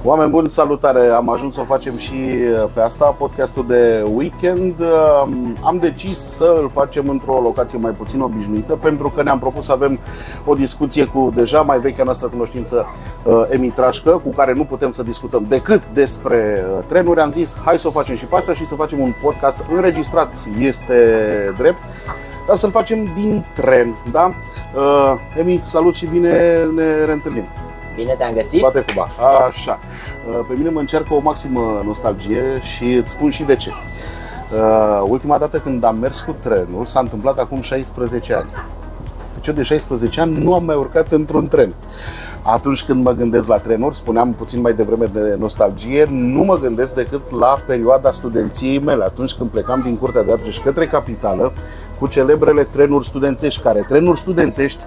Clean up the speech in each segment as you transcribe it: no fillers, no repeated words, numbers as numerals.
Oameni buni, salutare! Am ajuns să o facem și pe asta, podcastul de weekend. Am decis să îl facem într-o locație mai puțin obișnuită, pentru că ne-am propus să avem o discuție cu deja mai vechea noastră cunoștință, Emi Trașcă, cu care nu putem să discutăm decât despre trenuri. Am zis, hai să o facem și pe asta și să facem un podcast înregistrat, este drept, dar să-l facem din tren, da? Emi, salut și bine ne reîntâlnim! Bine te-am găsit! Bate cuba. Așa. Pe mine mă încearcă o maximă nostalgie și îți spun și de ce. Ultima dată când am mers cu trenul s-a întâmplat acum 16 ani. Deci eu de 16 ani nu am mai urcat într-un tren. Atunci când mă gândesc la trenuri, spuneam puțin mai devreme de nostalgie, nu mă gândesc decât la perioada studenției mele, atunci când plecam din Curtea de Argeș către capitală cu celebrele trenuri studențești, care trenuri studențești,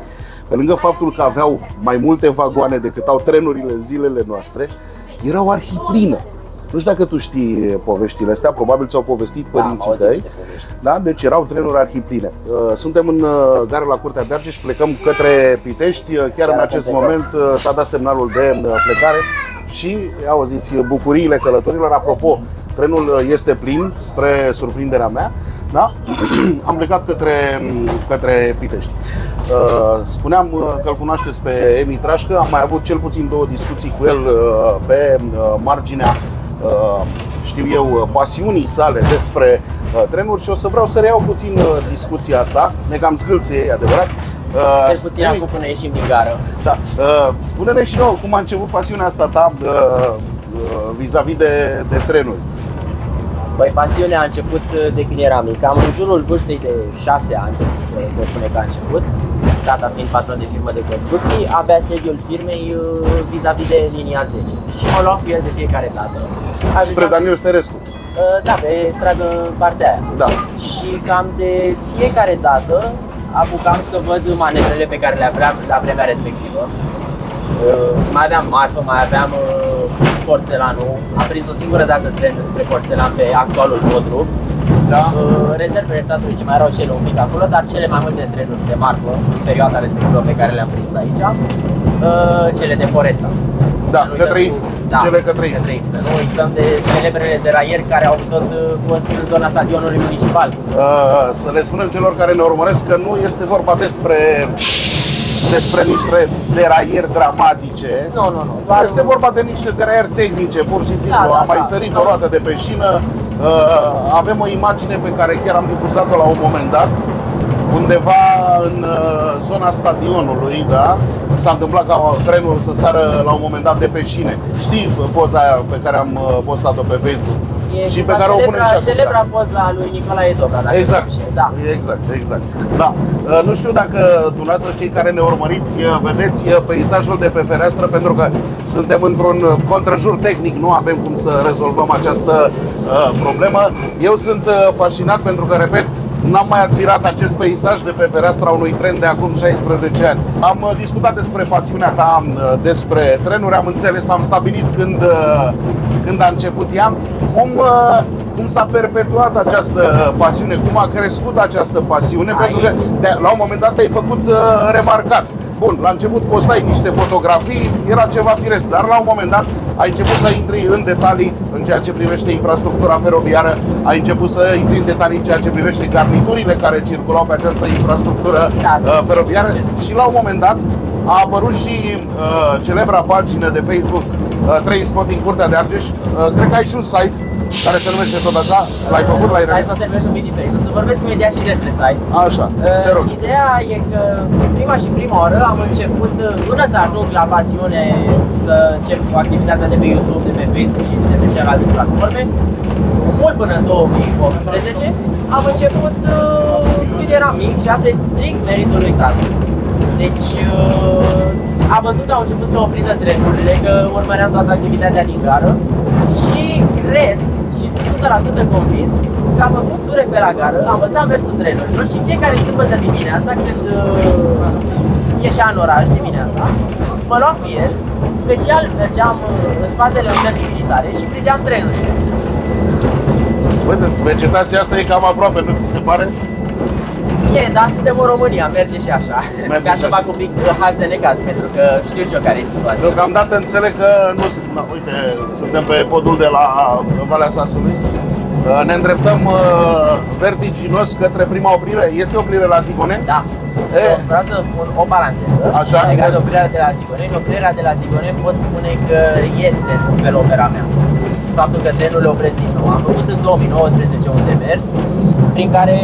pe lângă faptul că aveau mai multe vagoane decât au trenurile în zilele noastre, erau arhipline. Nu știu dacă tu știi poveștile astea, probabil ți-au povestit părinții tăi. Da? Deci erau trenuri arhipline. Suntem în gara la Curtea de Argeș, plecăm către Pitești. Chiar în acest moment s-a dat semnalul de plecare și auziți bucuriile călătorilor. Apropo, trenul este plin, spre surprinderea mea. Da? Am plecat către Pitești. Spuneam că îl cunoașteți pe Emi Trașcă. Am mai avut cel puțin 2 discuții cu el pe marginea, știu eu, pasiunii sale despre trenuri și o să vreau să reiau puțin discuția asta. Ne cam zgâlție, e adevărat. Cel puțin acum până ieșim din gară. Da. Spune-ne și nouă cum a început pasiunea asta ta vis-a-vis de trenuri. Păi, pasiunea a început de când eram mic, cam în jurul vârstei de 6 ani, de spune că a început. Tata fiind patron de firmă de construcții, avea sediul firmei vis-a-vis de linia 10 și mă luam cu el de fiecare dată. Spre Daniel Sterescu? Da, pe stradă, partea aia. Da. Și cam de fiecare dată apucam să văd manevrele pe care le aveam la vremea respectivă. Mai aveam marfă, mai aveam porțelanul. Am prins o singură dată tren spre porțelan pe actualul Bodrum. Da. Rezervele statului ce mai erau și ele un pic acolo, dar cele mai multe trenuri de marfă în perioada respectivă pe care le-am prins aici, cele de Foresta. Da, către If. Da, cele către If. Să nu uităm de celebrele deraieri care au tot fost în zona stadionului municipal. Să le spunem celor care ne urmăresc că nu este vorba despre niște deraieri dramatice. Nu. Este vorba de niște deraieri tehnice, pur și simplu. Am mai sărit o roată de pe șină. Avem o imagine pe care chiar am difuzat-o la un moment dat, undeva în zona stadionului, da? S-a întâmplat ca trenul să sară la un moment dat de pe șine. Știi poza aia pe care am postat-o pe Facebook? Și pe care o punem și acum. Celebra poza lui Nicolae Dobra. Exact. Da. Exact. Da. Nu știu dacă dumneavoastră, cei care ne urmăriți, vedeți peisajul de pe fereastră, pentru că suntem într-un contrajur tehnic, nu avem cum să rezolvăm această problemă. Eu sunt fascinat pentru că, repet, n-am mai admirat acest peisaj de pe fereastra unui tren de acum 16 ani. Am discutat despre pasiunea ta despre trenuri, am înțeles, am stabilit când a început ea. Cum s-a perpetuat această pasiune, cum a crescut această pasiune, pentru că la un moment dat te-ai făcut remarcat. Bun, la început postai niște fotografii, era ceva firesc, dar la un moment dat ai început să intri în detalii în ceea ce privește infrastructura feroviară, ai început să intri în detalii în ceea ce privește garniturile care circulau pe această infrastructură feroviară și la un moment dat a apărut și celebra pagină de Facebook Trainspotting Curtea de Argeș. Cred că ai și un site care se numește tot așa. L-ai făcut, l-ai realizat? Se numește un pic diferit. O să vorbesc imediat și despre site. Așa, te rog. Ideea e că prima oară am început, până să ajung la pasiune, să încep cu activitatea de pe YouTube, de pe Facebook și de pe celelalte platforme, mult până în 2018, am început când eram mic și asta este strict meritul lui tată. Deci am văzut că au început să oprindă trenurile, că urmăream toată activitatea din gară și cred și sunt 100% convins că am făcut ture pe la gară, am învățat mersul trenurilor și fiecare sâmbătă dimineața, când ieșea în oraș dimineața, mă luam cu el, special mergeam în spatele unității militare și prindeam trenurile. Bă, vegetația asta e cam aproape, nu ți se pare? dar suntem în România, merge și așa. Merge Ca și să așa. fac un pic haz de necaz, pentru că știu și eu care e situația. Deocamdată înțeleg că nu uite, suntem pe podul de la Valea Sasului. Ne îndreptăm vertiginos către prima oprire. Este oprire la Zigoneni? Da. Vreau să spun o paranteză. Așa. Legat de oprirea de la Zigoneni. Oprirea de la Zigoneni pot spune că este pe opera mea. Faptul că trenurile opresc din nou. Am făcut în 2019 un demers prin care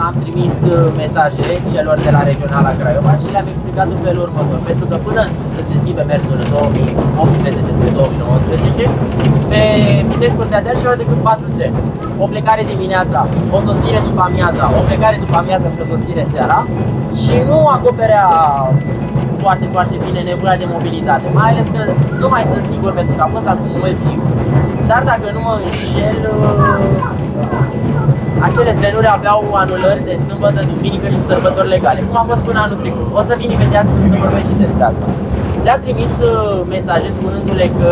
am trimis mesaje celor de la Regionala Craiova și le-am explicat în felul următor. Pentru că până să se schimbe mersul în 2018 spre 2019, pe Pitești Curtea Deal și au decât 4 trenuri. O plecare dimineața, o sosire după amiaza, o plecare după amiaza și o sosire seara și nu acoperea foarte, foarte bine nevoia de mobilitate. Mai ales că nu mai sunt sigur pentru că am fost acum mult timp, dar dacă nu mă înșel, acele trenuri aveau anulări de sâmbătă, duminică și sărbători legale, cum a fost până anul trecut. O să vin imediat să vorbesc și despre asta. Le-am trimis mesaje spunându-le că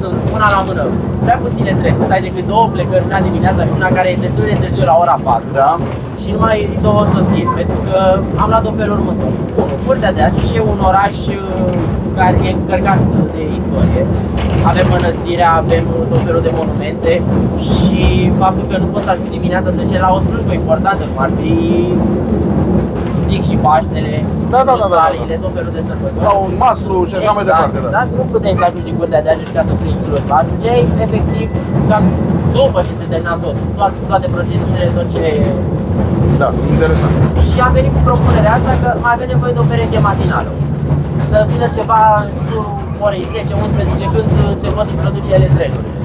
sunt una la mână prea puține trenuri, să ai decât 2 plecări, una dimineața și una care e destul de târziu la ora 4. Da. Și numai 2 sosiri, pentru că am luat-o pe felul următor. Curtea de Argeș e un oraș care e încărcat de istorie. Avem mănăstirea, avem tot felul de monumente și faptul că nu poți să ajungi dimineața să duci la o slujbă importantă, cum ar fi zic și Paștele, salile, tot felul de sărbători. La un mastru și așa mai departe. Exact, nu puteai să ajungi în Curtea de Argeș ca să prinzi slujba. Ajungeai efectiv cam după ce se termina toate procesiunile, tot ce... Da, interesant. Și am venit cu propunerea asta că mai avem nevoie de o pereche matinală. Să vină ceva în jurul orei 10-11 când se pot introduce ele trenurile.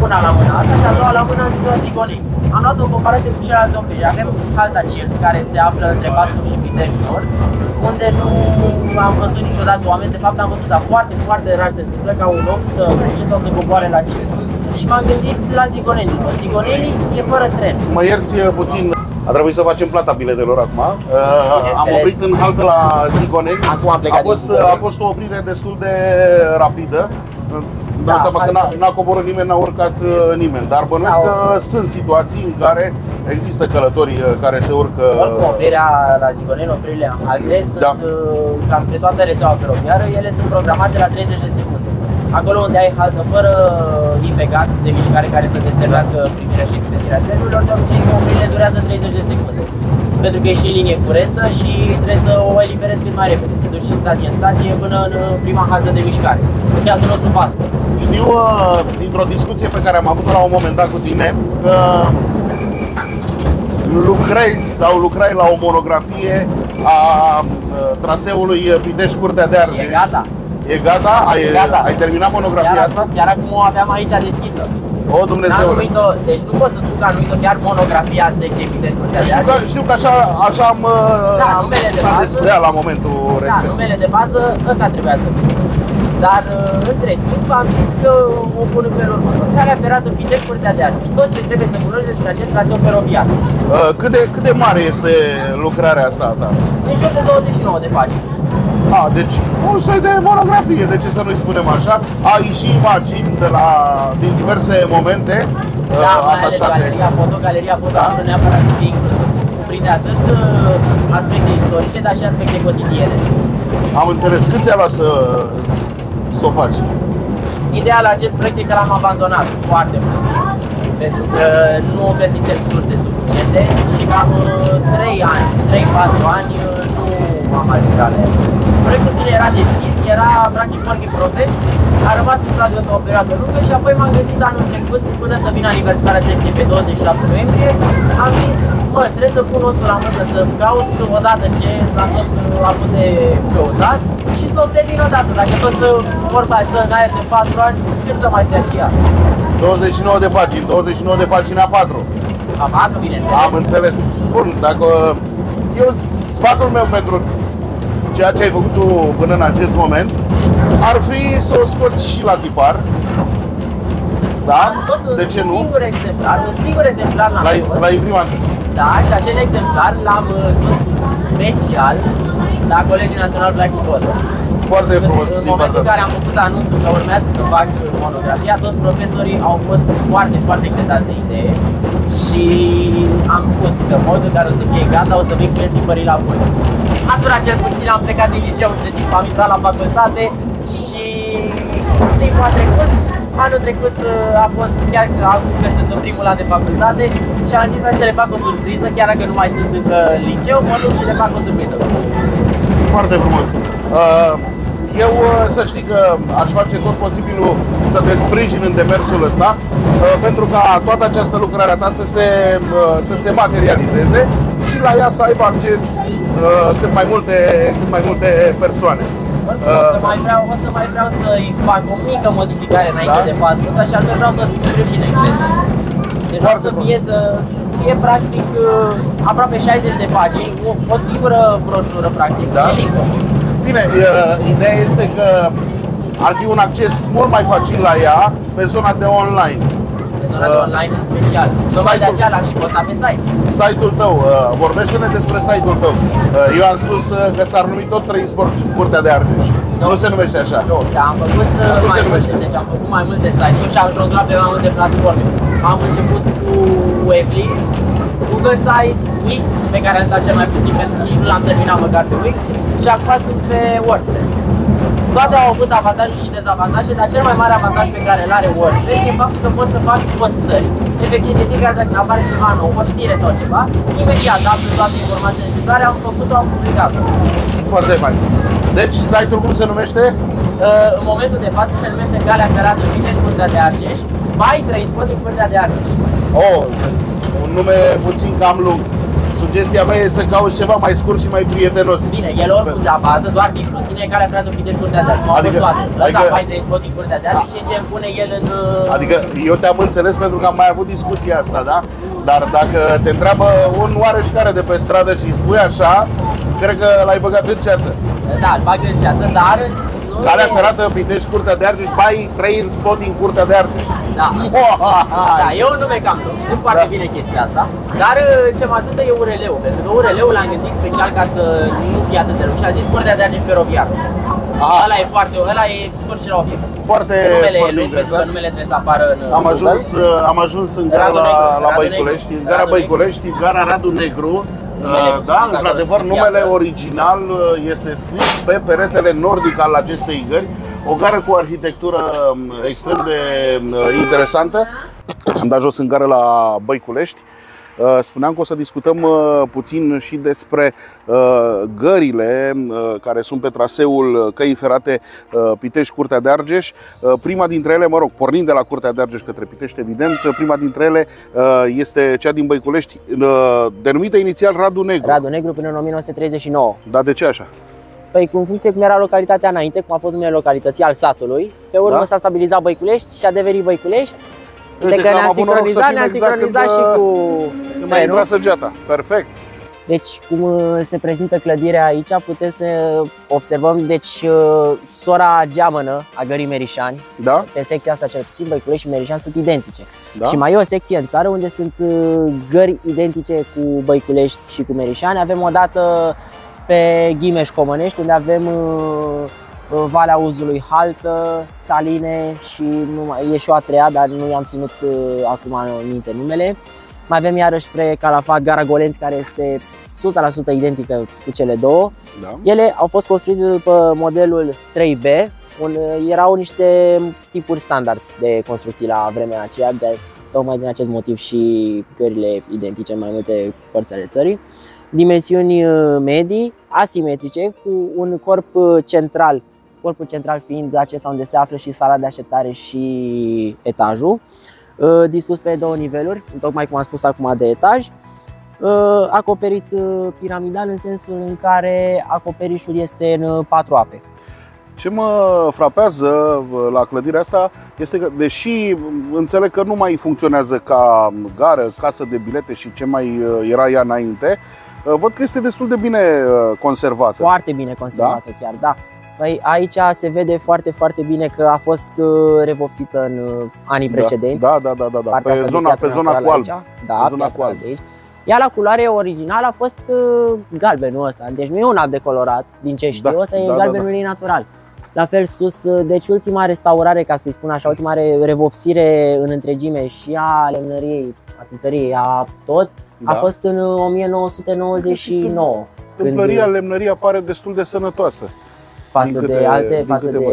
Una la mână asta și a doua la mână în Zigoneni. Am luat o comparație cu celelalte opriri. Avem Halta Cilt, care se află între Vaslui și Pitești Nord, unde nu am văzut niciodată oameni. De fapt am văzut, dar foarte, foarte rar se întâmplă ca un om să plece sau să coboare la Cilt. Și m-am gândit la Zigoneni. Zigoneni e fără tren. Mă ierți puțin, a trebuit să facem plata biletelor acum. Am oprit în haltă la Zigoneni. Acum am plecat a fost o oprire destul de rapidă. Dau seama că n-a coborât nimeni, n-a urcat nimeni. Dar bănuiesc că sunt situații în care există călători care se urcă. Oricum, oprirea la Zigoneni, opririle alte sunt cam pe toată rețeaua feroviară, ele sunt programate la 30 de secunde. Acolo unde ai haltă fără impegat de mișcare care să te servească primirea și expedierea trenurilor, de obicei opririle durează 30 de secunde. Pentru că e și linie curentă și trebuie să o eliberezi cât mai repede, să te duci în stație până în prima haltă de mișcare. În cazul nostru Vaslui. Știu dintr-o discuție pe care am avut-o la un moment dat cu tine că lucrai la o monografie a traseului Pitești Curtea de Argeș. E gata. E gata? Ai terminat monografia asta? Chiar acum o aveam aici deschisă. O, Dumnezeule! Deci nu pot să spun că am numit-o chiar monografia secției Pitești Curtea de Argeș. Știu că așa am numele de bază, despre ea la momentul respectiv. Da, numele de bază, ăsta trebuia să fie. Dar între timp am zis că o pun în felul următor. Calea ferată Pitești Curtea de Argeș. Tot ce trebuie să cunoști despre acest traseu feroviar. Cât de mare este lucrarea asta a ta? În jur de 29 de pagini. Deci un soi de monografie, de ce să nu-i spunem așa. Ai și imagini din diverse momente atașate. Galeria foto, nu neapărat să fie inclusă. Cuprinde atât aspecte istorice, dar și aspecte cotidiene. Am înțeles. Cât ți-a luat să o faci? Ideea la acest proiect e că l-am abandonat foarte mult. Pentru că nu găsisem surse suficiente și cam 3-4 ani nu am mai lucrat la el. Proiectul său era deschis, era practic work in progress, a rămas în stadiu pe o perioadă lungă și apoi m-am gândit anul trecut, până să vină aniversarea secției pe 27 noiembrie, am zis, trebuie să pun osul la muncă, să caut odată ce am tot avut de căutat și să o termin odată. Dacă tot vorba stă în aer de 4 ani, cât să mai stea și ea? 29 de pagini, 29 de pagini A4. A4, bineînțeles. Am înțeles. Bun, dacă sfatul meu pentru ceea ce ai făcut tu până în acest moment ar fi să o scoți și la tipar. Da? Am scos de ce nu? Un singur exemplar l-am scos. La imprimantă. Da, și acel exemplar l-am dus special la Colegiul Național Black Photo. Foarte frumos. În momentul în care am făcut anunțul că urmează să fac monografia, toți profesorii au fost foarte, foarte încântați de idee și am spus că în modul în care o să fie gata, o să vin cu el tipării la bun. Atunci cel puțin am plecat din liceu, între timp am intrat la facultate și timpul a trecut. Anul trecut a fost, chiar că acum că sunt în primul an de facultate și am zis hai să le fac o surpriză, chiar dacă nu mai sunt încă în liceu, mă duc și le fac o surpriză. Foarte frumos. Eu să știi că aș face tot posibilul să te sprijin în demersul ăsta pentru ca toată această lucrare a ta să se materializeze și la ea să aibă acces cât mai multe persoane. O să mai vreau să-i fac o mică modificare înainte de pasul ăsta și atunci vreau să scriu și în engleză. Deci vreau să fie practic aproape 60 de pagini, o singură broșură practic, de limbă. Bine, ideea este că ar fi un acces mult mai facil la ea pe zona de online. Pe zona de online în special. Tocmai de aceea l-am și postat pe site. Site-ul tău, vorbește-ne despre site-ul tău. Eu am spus că s-ar numi tot Transport Curtea de Argeș. Nu se numește așa. Nu, am făcut mai multe, deci am făcut mai multe site-uri și am jonglat pe mai multe platforme. Am început cu Weebly, Google Sites, Wix, pe care am stat cel mai puțin pentru că nu l-am terminat măcar pe Wix și acum sunt pe WordPress. Toate au avut avantaje și dezavantaje, dar cel mai mare avantaj pe care îl are WordPress e faptul că pot să fac postări. Efectiv, de fiecare dată când apare ceva nou, o știre sau ceva, imediat am toate informațiile necesare, am făcut-o, am publicat-o. Foarte fain. Deci, site-ul cum se numește? În momentul de față se numește Calea Ferată Pitești Curtea de Argeș, by Transport Curtea de Argeș. Oh, un nume puțin cam lung. Sugestia mea e să cauți ceva mai scurt și mai prietenos. Bine, el oricum la bază, doar titlul sine Calea Ferată Pitești Curtea de Argeș. M-au pus toate. Ăsta by Transport Curtea de Argeș și ce îmi pune el în... Adică eu te-am înțeles pentru că am mai avut discuția asta, da? Dar dacă te întreabă un oareșcare de pe stradă și îi spui așa, cred că l-ai băgat în ceață. Da, îl bag în ceață, dar... Calea Ferată Pitești Curtea de Argeș, by Transport Curtea de Argeș. Da. Da, e un nume cam lung, știu foarte bine chestia asta. Dar ce mă ajută e URL-ul, pentru că URL-ul l-am gândit special ca să nu fie atât de lung și a zis Curtea de Argeș Feroviar. Ăla e scurt și la obiect. Foarte lung, pentru că numele trebuie să apară în Am ajuns în gara la Băiculești, în gara Băiculești, gara Radu Negru. Da, într-adevăr, numele original este scris pe peretele nordic al acestei gări. O gară cu arhitectură extrem de interesantă. Am dat jos în gară la Băiculești. Spuneam că o să discutăm puțin și despre gările care sunt pe traseul căii ferate Pitești Curtea de Argeș. Prima dintre ele, mă rog, pornind de la Curtea de Argeș către Pitești, evident, prima dintre ele este cea din Băiculești, denumită inițial Radu Negru. Radu Negru până în 1939. Dar de ce așa? Păi în funcție cum era localitatea înainte, cum a fost numele localității al satului, pe urmă s-a stabilizat Băiculești și a devenit Băiculești. De că ne-am sincronizat și cu trenul. Săgeata. Perfect. Deci, cum se prezintă clădirea aici, putem să observăm, deci, sora geamănă a gării Merișani. Da? Pe secția asta, cel puțin, Băiculești și Merișani sunt identice. Da? Și mai e o secție în țară unde sunt gări identice cu Băiculești și cu Merișani. Avem o dată pe Ghimeș-Comănești, unde avem Valea Uzului Haltă, Saline și e și o a treia, dar nu i-am ținut acum în minte numele. Mai avem iarăși spre Calafat, gara Golenți, care este 100% identică cu cele două. Da. Ele au fost construite după modelul 3B, erau niște tipuri standard de construcții la vremea aceea, tocmai din acest motiv și gările identice în mai multe părți ale țării. Dimensiuni medii, asimetrice, cu un corp central, corpul central fiind acesta unde se află și sala de așteptare și etajul, dispus pe două niveluri, tocmai cum am spus acum de etaj, acoperit piramidal în sensul în care acoperișul este în 4 ape. Ce mă frapează la clădirea asta este că, deși înțeleg că nu mai funcționează ca gară, casă de bilete și ce mai era ea înainte, văd că este destul de bine conservată. Foarte bine conservată, da? Chiar, da. Păi aici se vede foarte, foarte bine că a fost revopsită în anii precedenți. Da. Pe zona cu alb. Da, zona cu alb. Ea la culoare originală a fost galbenul ăsta, deci nu e un alb decolorat, din ce știu, ăsta e galbenul ei natural. La fel sus, deci ultima restaurare, ca să-i spun așa, ultima revopsire în întregime și a lemnăriei, a tâmplăriei, a tot, a fost în 1999. Tâmplăria, lemnăria pare destul de sănătoasă. Față de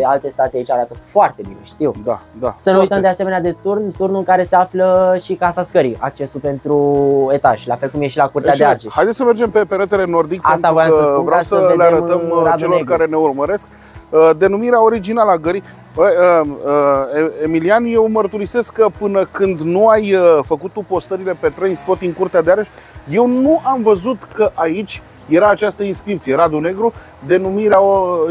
alte state aici arată foarte bine, știu. Da, da. Să nu uităm de asemenea de turnul în care se află și Casa Scării, accesul pentru etaj, la fel cum e și la Curtea de Argeș. Haideți să mergem pe peretele nordic, asta pentru că să spun, vreau să le arătăm celor care ne urmăresc. Denumirea originală a gării. Emilian, eu mărturisesc că până când nu ai făcut tu postările pe Trainspot în Curtea de Argeș, eu nu am văzut că aici era această inscripție, Radu Negru, denumirea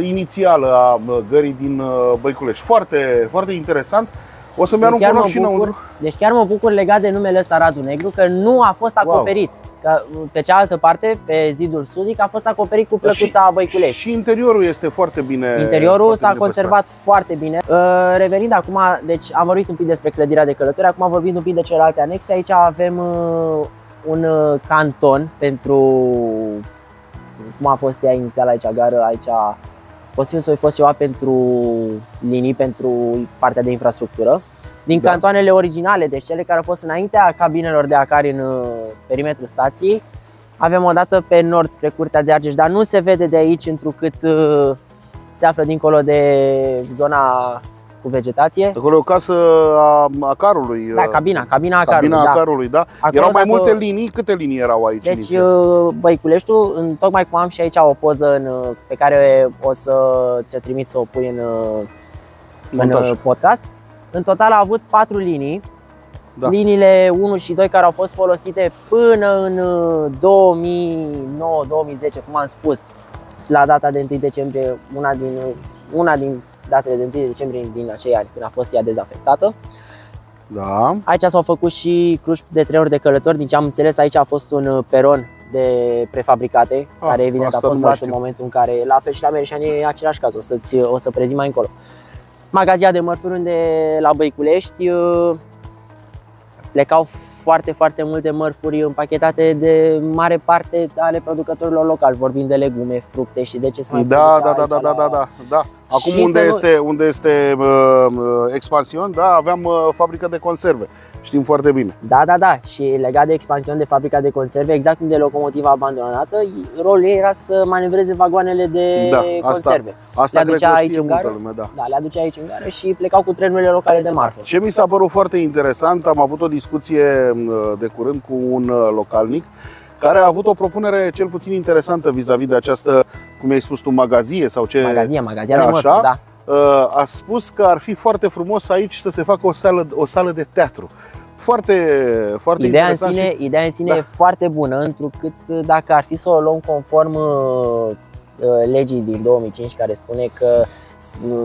inițială a gării din Băiculești. Foarte, foarte interesant. O să-mi iau un conoc și înăuntru. Deci chiar mă bucur legat de numele ăsta Radu Negru, că nu a fost acoperit. Că pe cealaltă parte, pe zidul sudic, a fost acoperit cu plăcuța Băiculești. Și interiorul este foarte bine. Interiorul s-a conservat foarte bine. Revenind acum, deci am vorbit un pic despre clădirea de călători, acum vorbim un pic de celelalte anexe. Aici avem un canton pentru, cum a fost ea inițial aici, gară, aici fost ceva pentru linii, pentru partea de infrastructură. Din cantoanele originale, deci cele care au fost înaintea cabinelor de acari în perimetrul stației, avem o dată pe nord spre Curtea de Argeș, dar nu se vede de aici, întrucât se află dincolo de zona cu vegetație. Acolo e o casă a acarului. Da, cabina acarului. Cabina acarului, da. Erau mai multe linii. Câte linii erau aici? Deci Băiculeștiul, tocmai cum am și aici o poză pe care o să ți-o trimit să o pui în podcast. În total a avut 4 linii. Da. Liniile 1 și 2 care au fost folosite până în 2009-2010, cum am spus, la data de 1 decembrie, una din datele de 1 decembrie din acei ani, când a fost ea dezafectată. Da. Aici s-au făcut și cruci de trenuri de călători. Din ce am înțeles, aici a fost un peron de prefabricate, care evident a fost luat în momentul în care, la fel și la Mereșani e același caz, o să prezint mai încolo. Magazia de mărfuri, unde la Băiculești plecau foarte, foarte multe mărfuri împachetate de mare parte ale producătorilor locali, vorbind de legume, fructe și de ce se mai Da. Acum unde este expansion, da, aveam fabrică de conserve. Știm foarte bine. Da. Și legat de expansiune de fabrica de conserve, exact unde e locomotiva abandonată, rolul ei era să manevreze vagoanele de conserve. Asta cred că știe multă lume, le aducea aici în gară și plecau cu trenurile locale de marfă. Ce mi s-a părut foarte interesant, am avut o discuție de curând cu un localnic care a avut o propunere cel puțin interesantă vis-a-vis de această, cum ai spus tu, magazie sau ce? Magazia de mărfuri, da. A spus că ar fi foarte frumos aici să se facă o sală de teatru. Foarte interesant. Ideea în sine e foarte bună, întrucât dacă ar fi să o luăm conform legii din 2005, care spune că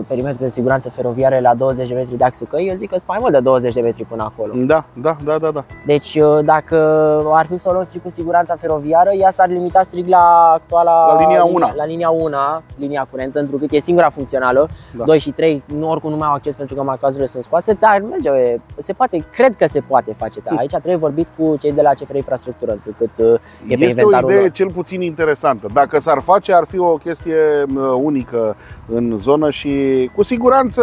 perimetrul de siguranță feroviară la 20 de metri de axul căii, eu zic că sunt mai mult de 20 de metri până acolo. Da. Deci dacă ar fi să o luăm strict cu siguranța feroviară, ea s-ar limita strict la actuala linia 1, linia curentă, întrucât e singura funcțională. 2 și 3 oricum nu mai au acces pentru că macazurile sunt scoase, dar merge, se poate, cred că se poate face. Aici trebuie vorbit cu cei de la CFR Infrastructură, întrucât e pe este o idee cel puțin interesantă. Dacă s-ar face, ar fi o chestie unică în zonă și cu siguranță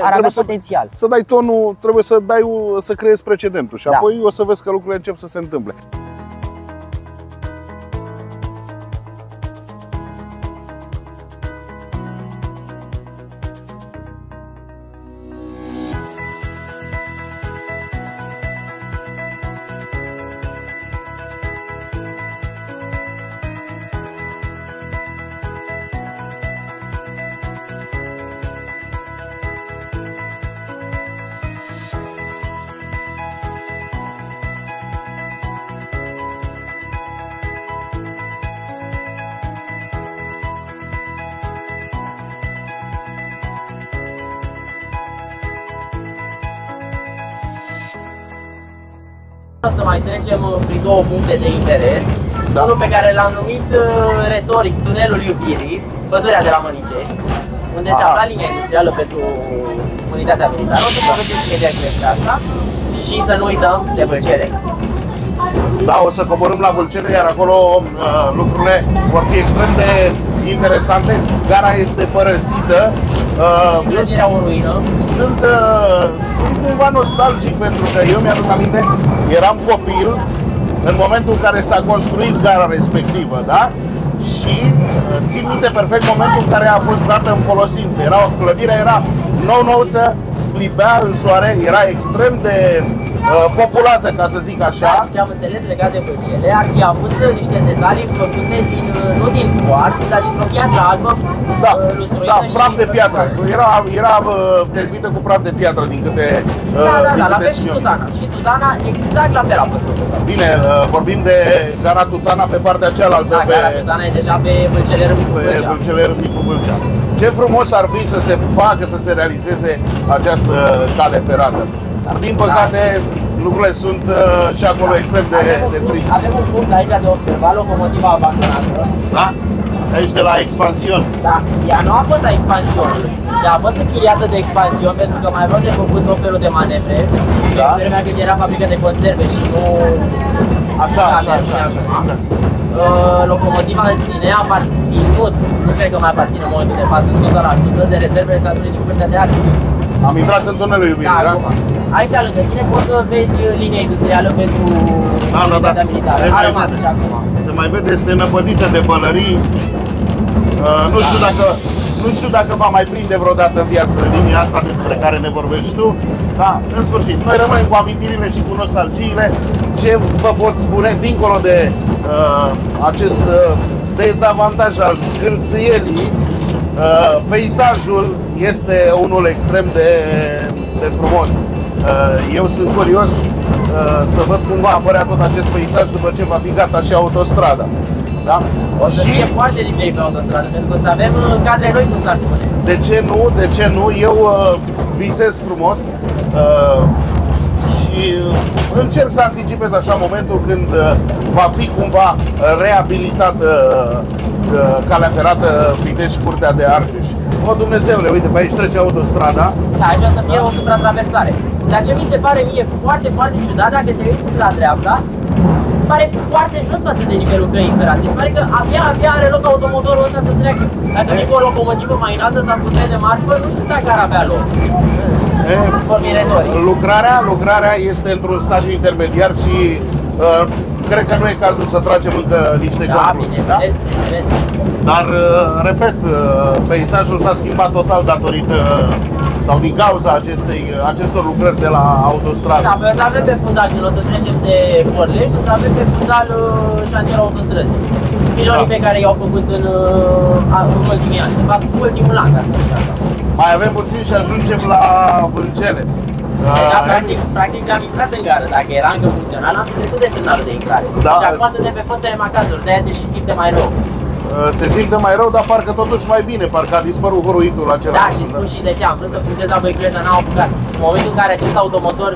ar avea potențial. Să dai tonul, trebuie să creezi precedentul și apoi o să vezi că lucrurile încep să se întâmple. Să mai trecem prin 2 puncte de interes. Unul pe care l-am numit retoric Tunelul Iubirii, pădurea de la Mănicești, unde se afla linia industrială pentru unitatea militară. O să povestesc imediat despre asta și să nu uităm de Vâlcele. Da, o să coborâm la Vâlcele, iar acolo lucrurile vor fi extrem de interesante. Gara este părăsită. Clădirea o ruină. Sunt cumva nostalgic pentru că eu mi-aduc aminte, eram copil în momentul în care s-a construit gara respectivă, da? Și țin minte perfect momentul în care a fost dată în folosință. Clădirea era nou-nouță, sclipea în soare, era extrem de populată, ca să zic așa. Ce am înțeles legat de Vâlcele, ar fi avut niște detalii făcute nu din cuarț, dar dintr-o piatră albă, lustruită și praf de piatră. Era terfită cu praf de piatră, din câte la fel și Tutana. Și Tutana exact la fel a fost făcută. Bine, vorbim de gara Tutana pe partea cealaltă. Da, gara Tutana e deja pe Vâlcele Râmnicu Vâlcea. Vâlcele Râmnicu Vâlcea. Ce frumos ar fi să se facă, să se realizeze această cale ferată. Dar din păcate lucrurile sunt și acolo extrem de triste. Avem un punct aici de observat, locomotiva abandonată. Da? Aici de la Expansion. Da, ea nu a fost la Expansionului. Ea a fost închiriată de Expansion pentru că mai aveau de făcut tot felul de manevre. Da? În vremea când era fabrică de conserve și nu... Așa, exact. Locomotiva în sine a aparținut, nu cred că mai aparține în momentul de față, 100% de rezervele statului din Curtea de Artă. Am intrat în tunelul iubirii, da? Aici lângă tine poți să vezi linia industrială pentru unitatea militară. A rămas și acum. Se mai vede, este năpădită de bălării. Nu știu dacă va mai prinde vreodată în viață linia asta despre care ne vorbești tu. Da, în sfârșit, noi rămânem cu amintirile și cu nostalgiile. Ce vă pot spune, dincolo de acest dezavantaj al zgâlțâielii, peisajul este unul extrem de frumos. Eu sunt curios să văd cum va apărea tot acest peisaj după ce va fi gata și autostrada. Da? O să fie foarte diferit pe autostradă, pentru că o să avem cadre noi, cum s-ar spune. De ce nu? Eu visez frumos și încerc să anticipez așa momentul când va fi cumva reabilitată calea ferată Pitești-Curtea de Argeș. O, Dumnezeule, uite, pe aici trece autostrada. Da, aici o să fie o supratraversare. Dar ce mi se pare mie foarte, foarte ciudat, dacă te uiți la dreapta, pare foarte jos față de nivelul căii ferate. Mi se pare că abia are loc automotorul ăsta să treacă. Dacă nu e o locomotivă mai înaltă sau cu tren de marfă, nu știu dacă ar avea loc. Lucrarea este într-un stadiu intermediar și cred că nu e cazul să tragem încă niște concluzii. Da? Dar, repet, peisajul s-a schimbat total datorită sau din cauza acestor lucrări de la autostradă. Da, o să avem pe fundal, când o să trecem de Borlești, o să avem pe fundal șantierul autostrăzii. Pilonii pe care i-au făcut în ultimii ani, de fapt ultimul an, ca să zic așa. Mai avem puțin și ajungem la Vâlcele. Da, practic am intrat în gară. Dacă era încă funcțional, am fi trecut de semnalul de intrare. Da. Și acum suntem pe fostele macazuri, de-aia se și simte mai rău. Se simte mai rău, dar parcă totuși mai bine, parcă a dispărut huruitul acela. Da, și spun și de ce, am vrut să puntez la Băiclești, dar n-am apucat. În momentul în care acest automotor,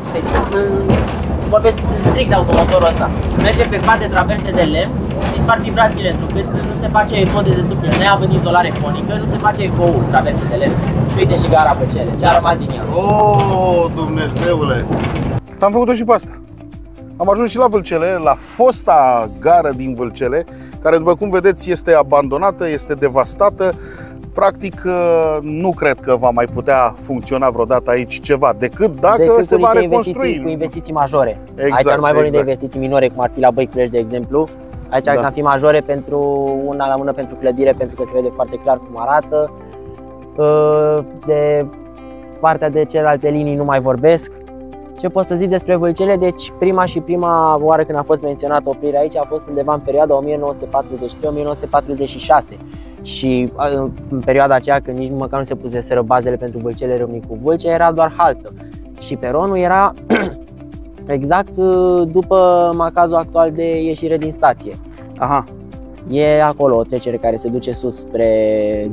vorbesc strict de automotorul ăsta, merge pe pat de traverse de lemn, dispar vibrațiile, întrucât nu se face eco de desubt, neavând izolare fonică, nu se face eco traverse de lemn. Și uite și gara Vâlcele, ce a rămas din ea. Oh, Dumnezeule! Am făcut-o și pe asta. Am ajuns și la Vâlcele, la fosta gară din Vâlcele, care, după cum vedeți, este abandonată, este devastată. Practic, nu cred că va mai putea funcționa vreodată aici ceva, decât dacă se va reconstrui. Cu investiții majore. Exact, aici nu mai vorbim de investiții minore, cum ar fi la Băiclești, de exemplu. Aici ar fi majore pentru una la mână pentru clădire, pentru că se vede foarte clar cum arată. De partea de celelalte linii nu mai vorbesc. Ce pot să zic despre Vâlcele? Deci prima oară când a fost menționată oprirea aici a fost undeva în perioada 1943-1946 și în perioada aceea când nici măcar nu se puseseră bazele pentru Vâlcele Râmnicu Vâlcea, era doar haltă și peronul era exact după macazul actual de ieșire din stație. Aha. E acolo o trecere care se duce sus spre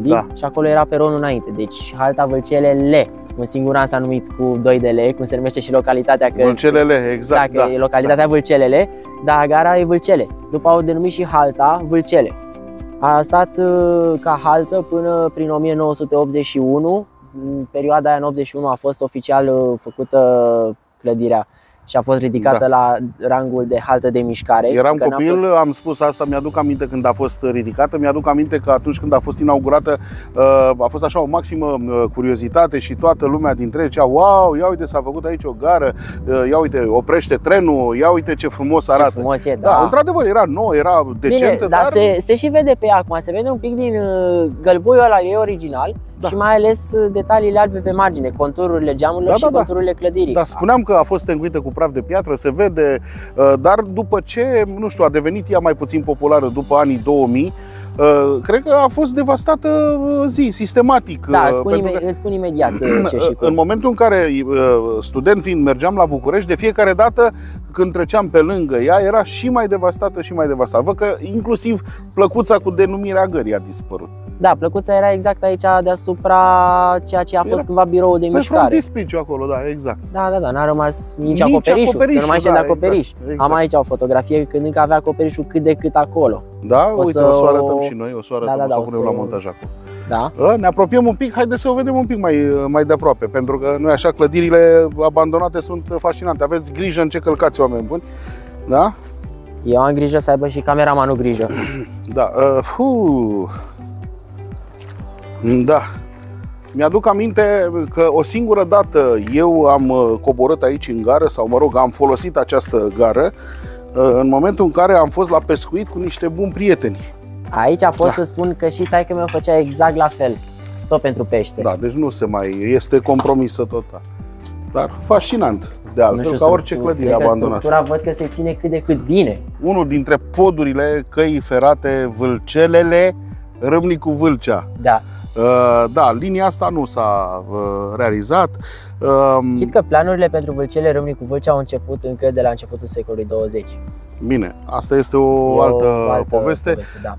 Dig, da. Și acolo era peronul înainte, deci halta Vâlcelele. Un singur an s-a numit cu 2 de lei, cum se numește și localitatea. Vâlcelele, exact, da. E localitatea Vâlcelele, dar gara e Vâlcele. După au denumit și halta Vâlcele. A stat ca haltă până prin 1981. În perioada aia, în 81, a fost oficial făcută clădirea și a fost ridicată la rangul de haltă de mișcare. Eram copil, am spus asta, mi-aduc aminte când a fost ridicată, mi-aduc aminte că atunci când a fost inaugurată a fost așa o maximă curiozitate și toată lumea dintre ei zicea: wow, ia uite, s-a făcut aici o gară, ia uite, oprește trenul, ia uite ce frumos arată. Ce frumos e, da. Într-adevăr, era nou, era decentă. Bine, dar se și vede pe ea acum, se vede un pic din gălbuiul ăla ei original. Și mai ales detaliile albe pe margine, contururile geamurilor și contururile clădirii. Da, spuneam că a fost încuită cu praf de piatră, se vede, dar după ce, nu știu, a devenit ea mai puțin populară după anii 2000, cred că a fost devastată sistematic. Da, îți spun imediat ce și cum. În momentul în care, student fiind, mergeam la București, de fiecare dată când treceam pe lângă ea, era și mai devastată și mai devastată. Văd că inclusiv plăcuța cu denumirea gării a dispărut. Da, plăcuța era exact aici deasupra ceea ce a fost cândva biroul de mișcare. Pe frontispiciu acolo, da, exact. Da, n-a rămas nici acoperișul, să nu mai știu de acoperiș. Exact. Am aici o fotografie când încă avea acoperișul cât de cât acolo. Da, uite, o să o arătăm și noi, o să o arătăm, o să punem la montaj acolo. Da. Ne apropiem un pic, haideți să o vedem un pic mai de aproape, pentru că noi așa, clădirile abandonate sunt fascinante. Aveți grijă în ce călcați, oameni buni, da? Eu am grijă să aibă și cameramanul grijă. Da, da. Mi-aduc aminte că o singură dată eu am coborât aici în gară, sau mă rog, am folosit această gară în momentul în care am fost la pescuit cu niște buni prieteni. Aici pot să spun că și taică-meu făcea exact la fel, tot pentru pește. Da, deci nu se mai este compromisă total. Dar fascinant, de altfel, ca orice clădire abandonată. Structura văd că se ține cât de cât bine. Unul dintre podurile căii ferate Vâlcelele, Râmnicu Vâlcea. Da. Da, linia asta nu s-a realizat. Chit că planurile pentru Vâlcele Râmnicu Vâlcea au început încă de la începutul secolului 20. Bine, asta este o altă poveste. Da.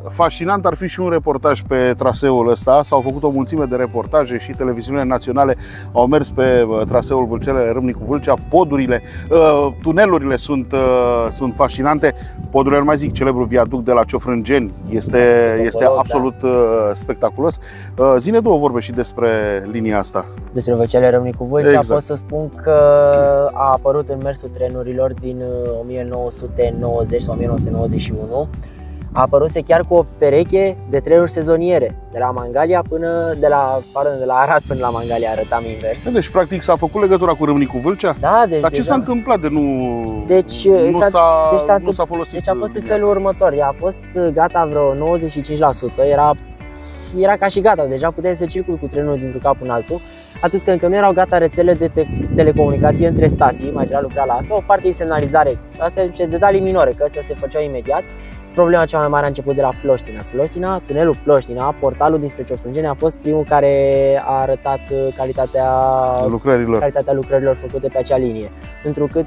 Fascinant ar fi și un reportaj pe traseul ăsta. S-au făcut o mulțime de reportaje și televiziunile naționale au mers pe traseul Vâlcele Râmnicu Vâlcea. Podurile, tunelurile sunt fascinante. Podurile, nu mai zic, celebrul viaduct de la Ciofrângeni este absolut spectaculos. Zi-ne două vorbe și despre linia asta. Despre Vâlcele Râmnicu Vâlcea, exact. Pot să spun că a apărut în mersul trenurilor din 1990 sau 1991. A apărut chiar cu o pereche de trenuri sezoniere, de la Mangalia de la Arad până la Mangalia, arătam invers. Deci practic s-a făcut legătura cu Râmnicu Vâlcea? Da, deci dar ce s-a întâmplat de nu s-a folosit? Deci a fost în felul următor, ea a fost gata vreo 95%, era ca și gata, deja puteai să circuli cu trenul dintr-un cap în altul. Atât că încă nu erau gata rețele de telecomunicație între stații, mai trebuia lucra la asta, o parte de semnalizare, astea sunt detalii minore, că astea se făceau imediat. Problema cea mai mare a început de la Ploștina. Tunelul Ploștina, portalul dinspre Ciofrângeni, a fost primul care a arătat calitatea lucrărilor făcute pe acea linie. Întrucât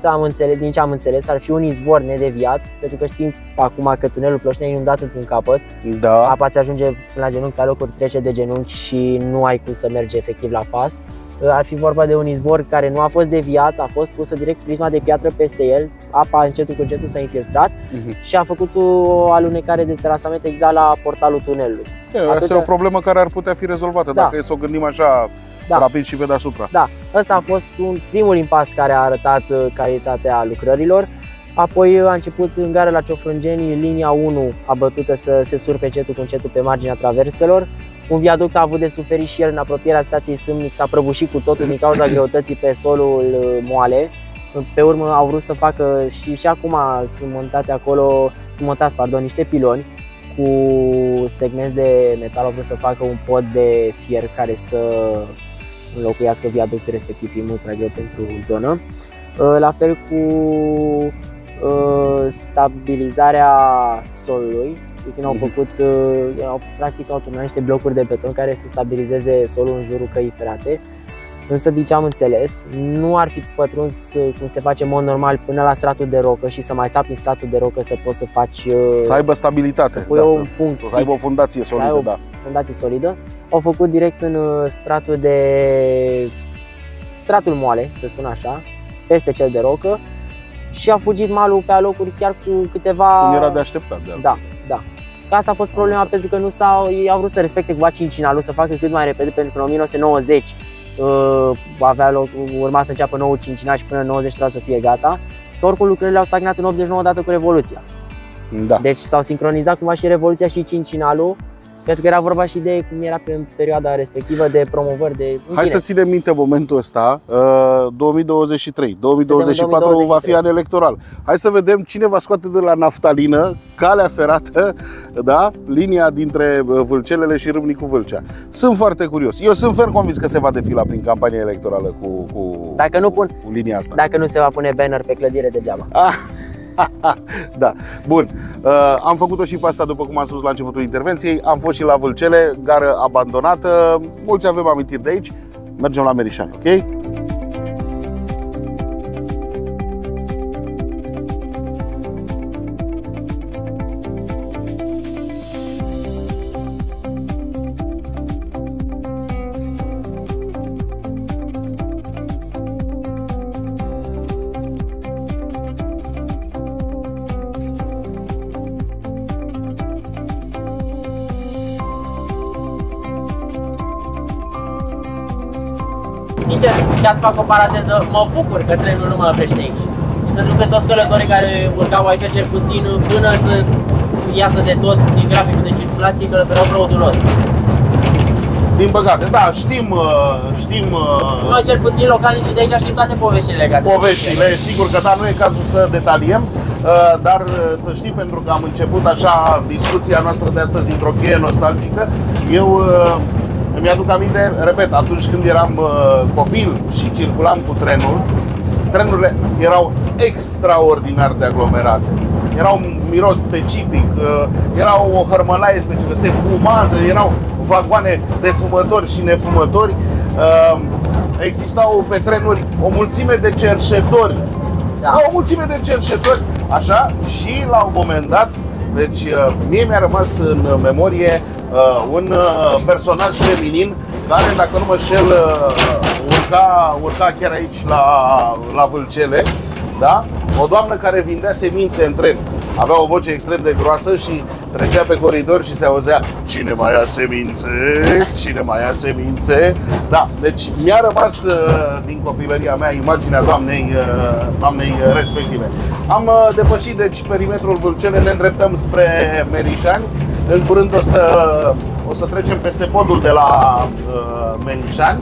din ce am înțeles, ar fi un izvor nedeviat, pentru că știm acum că tunelul Ploștina e inundat într-un capăt. Da. Apa ți ajunge până la genunchi, pe alocuri trece de genunchi și nu ai cum să mergi efectiv la pas. Ar fi vorba de un izvor care nu a fost deviat, a fost pusă direct prisma de piatră peste el, apa încetul cu încetul s-a infiltrat și a făcut o alunecare de terasament exact la portalul tunelului. Asta e o problemă care ar putea fi rezolvată, dacă e să o gândim așa rapid și pe deasupra. Da, ăsta a fost primul impas care a arătat calitatea lucrărilor. Apoi a început în gara la Ciofrângeni linia 1 abătută să se surpe încetul cu încetul pe marginea traverselor. Un viaduct a avut de suferit și el în apropierea stației Sâmnic, s-a prăbușit cu totul din cauza greutății pe solul moale. Pe urmă au vrut să facă și acum sunt montați niște piloni cu segmenți de metal, au vrut să facă un pod de fier care să înlocuiască viaductul respectiv, e mult prea greu pentru zonă. La fel cu stabilizarea solului, când au făcut, practic au turnat niște blocuri de beton care să stabilizeze solul în jurul căii ferate. Însă, din ce am înțeles, nu ar fi pătruns cum se face în mod normal până la stratul de rocă și să mai sapi în stratul de rocă să poți să faci... Să aibă stabilitate, să un punct să aibă o fundație solidă. Fundație solidă. Au făcut direct în stratul moale, să spun așa, peste cel de rocă, și a fugit malul pe alocuri chiar cu câteva... Cum era de așteptat, de altfel. Da. Asta a fost problema, pentru că ei au vrut să respecte cumva cincinalul, să facă cât mai repede, pentru că în 1990 urma să înceapă nou cincinal și până în 90 trebuia să fie gata. Oricum lucrările au stagnat în 89 odată cu Revoluția. Da. Deci s-au sincronizat cumva și Revoluția și cincinalul, pentru că era vorba și de cum era în perioada respectivă, de promovări, de... Hai să ținem minte momentul ăsta, 2023, 2024 va fi an electoral. Hai să vedem cine va scoate de la naftalină calea ferată, da? Linia dintre Vâlcelele și Râmnicu Vâlcea. Sunt foarte curios. Eu sunt ferm convins că se va defila prin campania electorală cu linia asta. Dacă nu se va pune banner pe clădire degeaba. Da, bun. Am făcut-o și pe asta, după cum am spus la începutul intervenției. Am fost și la Vâlcele, gară abandonată. Mulți avem amintiri de aici. Mergem la Merișani, ok? Sincer, ca să fac o paranteză, mă bucur că trenul nu mă oprește aici. Pentru că toți călătorii care urcau aici, cel puțin până să iasă de tot din graficul de circulație, călătoreau fraudulos. Din păcate, da, știm... Noi, cel puțin localnicii de aici, știm toate poveștile legate. Poveștile, sigur că da, nu e cazul să detaliem, dar să știi, pentru că am început așa discuția noastră de astăzi într-o cheie nostalgică, eu îmi aduc aminte, repet, atunci când eram copil și circulam cu trenul, trenurile erau extraordinar de aglomerate. Era un miros specific, era o hărmălaie specifică, se fuma, erau vagoane de fumători și nefumători. Existau pe trenuri o mulțime de cerșetori. Da. O mulțime de cerșetori, așa, și la un moment dat, deci mie mi-a rămas în memorie un personaj feminin care, dacă nu mă șel, urca chiar aici la Vâlcele, da? O doamnă care vindea semințe în tren. Avea o voce extrem de groasă și trecea pe coridor și se auzea: cine mai ia semințe? Cine mai ia semințe? Da, deci mi-a rămas din copilăria mea imaginea doamnei respective. Am depășit deci perimetrul Vâlcele, ne îndreptăm spre Merișani. În curând o să trecem peste podul de la Merișani.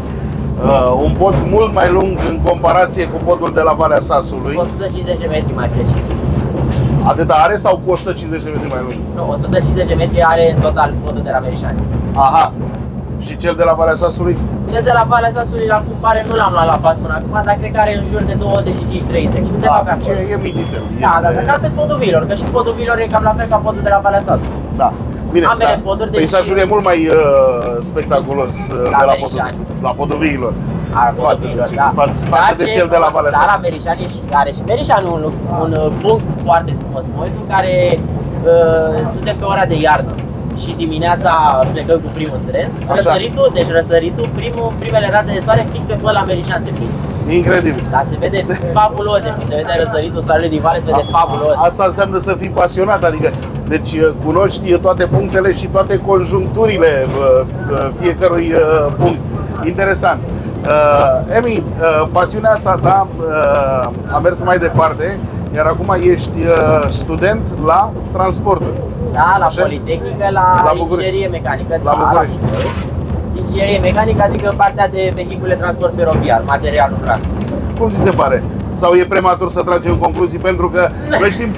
Un pod mult mai lung în comparație cu podul de la Valea Sasului. 150 de metri mai precis. Atâta are sau cu 150 de metri mai lung? Nu, 150 de metri are în total podul de la Merișani. Aha. Și cel de la Valea Sasului? Cel de la Valea Sasului, la cumpare, nu l-am luat la pas până acum, dar cred că are în jur de 25-30. Undeva pe acolo. E miditel. Da, dar ca atât podul Vilor, că și podul Vilor e cam la fel ca podul de la Valea Sasului. Da. Bine, ambele poduri, deci peisajul e mult mai spectaculos la podul Viilor. Față de cel de la Valea Sasului. Dar la Merișani are și Merișani un punct foarte frumos. În momentul în care suntem pe ora de iarnă și dimineața plecăm cu primul tren, răsăritul, primele raze de soare fix pe păr la Merișani se prind. Incredibil. Dar se vede fabulos, deci se vede răsăritul soarelui din vale, se vede fabulos. Asta înseamnă să fii pasionat, adică deci cunoști toate punctele și toate conjuncturile fiecărui punct. Interesant. Emi, pasiunea asta ta a mers mai departe, iar acum ești student la transporturi. Da, la Politehnică, la inginerie mecanică. La București. Inginerie mecanică, adică partea de vehicule transport feroviar, material lucrat. Cum ți se pare? Sau e prematur să tragem concluzii? Pentru că noi știm,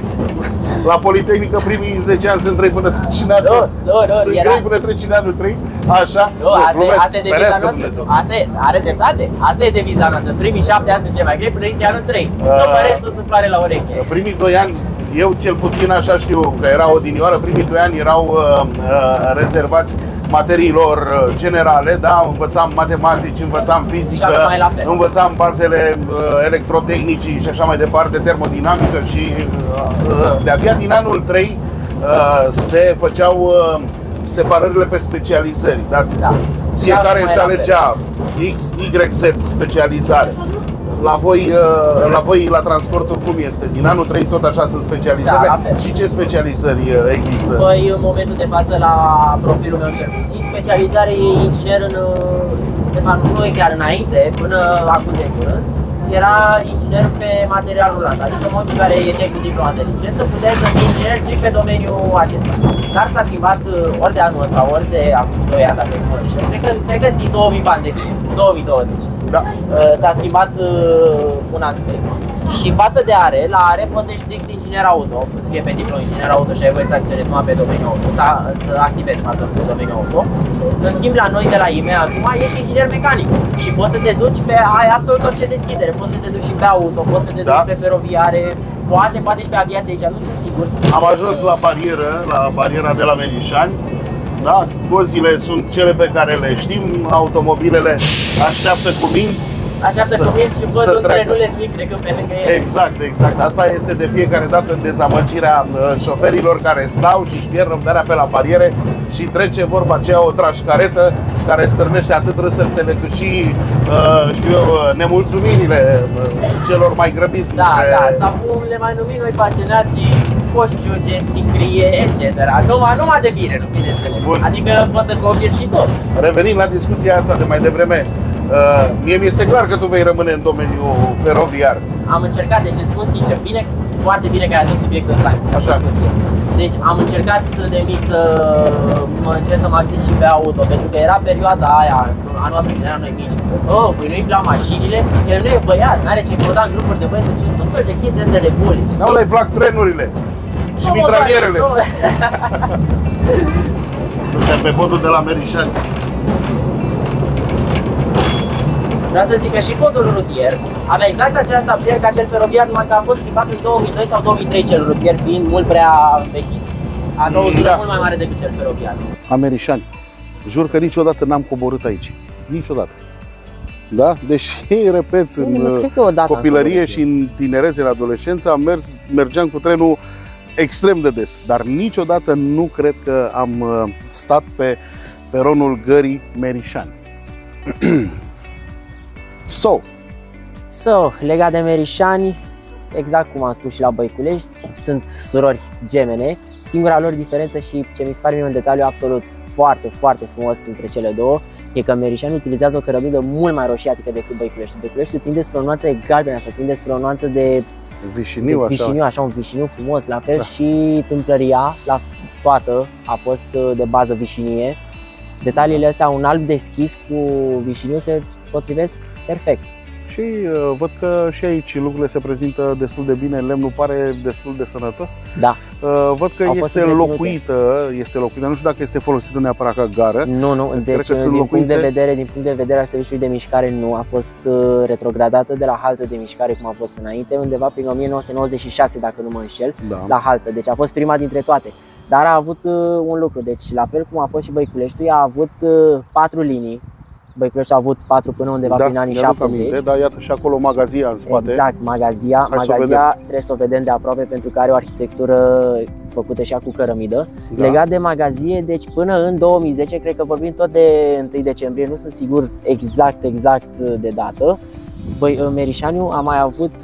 la Politehnică primii 10 ani sunt 3 până treci în anul. Sunt 3 până treci în anul 3. Așa? Asta e deviza noastră. Are dreptate. Asta e deviza noastră. Primii 7 ani sunt cei mai grei până intri anul 3. După restul sunt floare la ureche. Primii 2 ani, eu cel puțin așa știu că era odinioară, primii 2 ani erau rezervați materiilor generale, da? Învățam matematici, învățam fizică, învățam bazele electrotehnicii și așa mai departe, termodinamică și de-abia din anul 3 se făceau separările pe specializări, da? Fiecare își alegea X, Y, Z specializare. La voi, la transportul, cum este? Din anul 3 tot așa sunt specializările? Da, și ce specializări există? Păi, în momentul de față, la profilul meu cel puțin, specializare e inginer în de fapt nu e chiar înainte, până acum de curând, era inginer pe material rulant, adică în momentul în care ieșeai cu diploma de licență, puteai să fii inginer strict pe domeniul acesta. Dar s-a schimbat ori de anul ăsta, ori de acum 2 ani, dacă nu mă înșel, cred că din 2000 pandemie, 2020. Da. S-a schimbat un aspect. Și față de ARE, la ARE poți să ești strict inginer auto, scrie pe diplom inginer auto și ai voie să acționezi numai pe domeniul auto, să activezi pe domeniul auto. În schimb, la noi de la IME acum ești inginer mecanic și poți să te duci pe, ai absolut orice deschidere, poți să te duci și pe auto, poți să te duci pe feroviare, poate și pe aviație, aici nu sunt sigur. Am ajuns la barieră, la bariera de la Merișani. Da, cozile sunt cele pe care le știm, automobilele așteaptă cu minți. Așteaptă cu minți și văd un trenuleț mic trecând pe lângă ele. Exact. Asta este de fiecare dată în dezamăgirea șoferilor care stau și își pierd răbdarea pe la bariere și trece vorba aceea o trașcaretă care stârnește atât râsătele cât și nemulțumirile celor mai grăbiți dintre... Da, sau cum le mai numim noi pasionații, coșciuge, sicrie, etc. Numai de bine, nu bineînțeles. Bun. Adică poți să confirmi și tot. Revenind la discuția asta de mai devreme, mie mi-este clar că tu vei rămâne în domeniul feroviar. Am încercat, deci îți spun sincer, foarte bine că ai adus subiectul ăsta. Așa. Deci am încercat de mic să mă încerc să mă axez și pe auto, pentru că era perioada aia, a noastră când eram noi mici. Păi nu-i plac mașinile, el nu e băiat, n-are ce căuta în grupuri de băieți și tot fel de chestii astea de buli. Nu le plac trenurile și mitralierele. Suntem pe podul de la Merișani. Vreau să zic că și codul rutier avea exact aceeași stabilire ca cel feroviar, numai că a fost schimbat în 2002 sau 2003 cel rutier, fiind mult prea învechit. Avea o dură mult mai mare decât cel feroviar. Amerișani. Jur că niciodată n-am coborât aici. Niciodată. Da? Deși, repet, în copilărie și în tinerețe, în adolescență, mergeam cu trenul extrem de des. Dar niciodată nu cred că am stat pe peronul gării Merișani. Legat de Merișani, exact cum am spus și la Băiculești, sunt surori gemene. Singura lor diferență și ce mi se pare mie un detaliu absolut foarte frumos între cele două e că Merișani utilizează o cărămidă mult mai roșiatică decât Băiculești. Băiculești tinde spre o nuanță galbenă, să tinde spre o nuanță de vișiniu, așa un vișiniu frumos, la fel și tâmplăria, la toată a fost de bază vișinie. Detaliile astea, un alb deschis cu vișiniu se potrivesc perfect. Și văd că și aici lucrurile se prezintă destul de bine, lemnul pare destul de sănătos. Da. Văd că este locuită, nu știu dacă este folosită neapărat ca gară. Nu, deci din punct de vedere al serviciului de mișcare nu a fost retrogradată de la haltă de mișcare cum a fost înainte, undeva prin 1996 dacă nu mă înșel, la haltă. Deci a fost prima dintre toate. Dar a avut un lucru, deci la fel cum a fost și Băiculeștiul, a avut 4 linii. Băiculești a avut 4 până undeva prin anii 70. Da, iată și acolo magazia în spate. Exact, magazia trebuie să o vedem de aproape pentru că are o arhitectură făcută și ea cu cărămidă. Da. Legat de magazie, deci până în 2010, cred că vorbim tot de 1 decembrie, nu sunt sigur exact de dată. Merișaniu a mai avut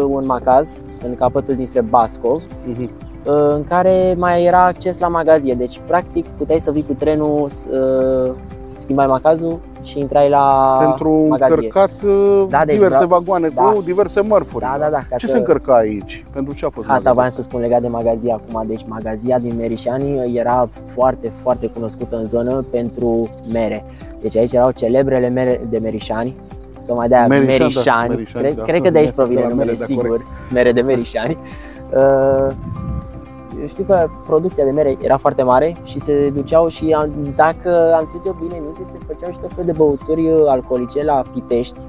un macaz în capătul dinspre Bascov, în care mai era acces la magazie, deci practic puteai să vii cu trenul, schimbai macazul și intrai la magazie. Încărcat diverse vagoane cu diverse mărfuri. Da. Ce se încărca aici? Pentru ce a fost asta voiam să spun legat de magazie acum. Deci magazia din Merișani era foarte cunoscută în zonă pentru mere. Deci aici erau celebrele mere de Merișani. Tocmai de aia Merișani. Cred că de aici provine numele, sigur. Mere de Merișani. Știu că producția de mere era foarte mare și se duceau și, dacă am ținut eu bine minte, se făceau și tot fel de băuturi alcoolice la Pitești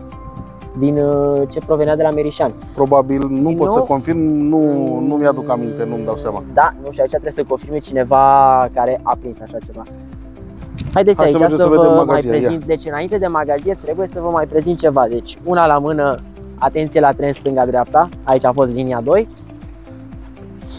din ce provenea de la Merișani. Probabil, nu pot să confirm, nu mi-aduc aminte, nu-mi dau seama. Da, nu, și aici trebuie să confirme cineva care a prins așa ceva. Haideți aici să vă mai prezint. Deci înainte de magazie trebuie să vă mai prezint ceva. Deci una la mână, atenție la tren stânga-dreapta, aici a fost linia 2.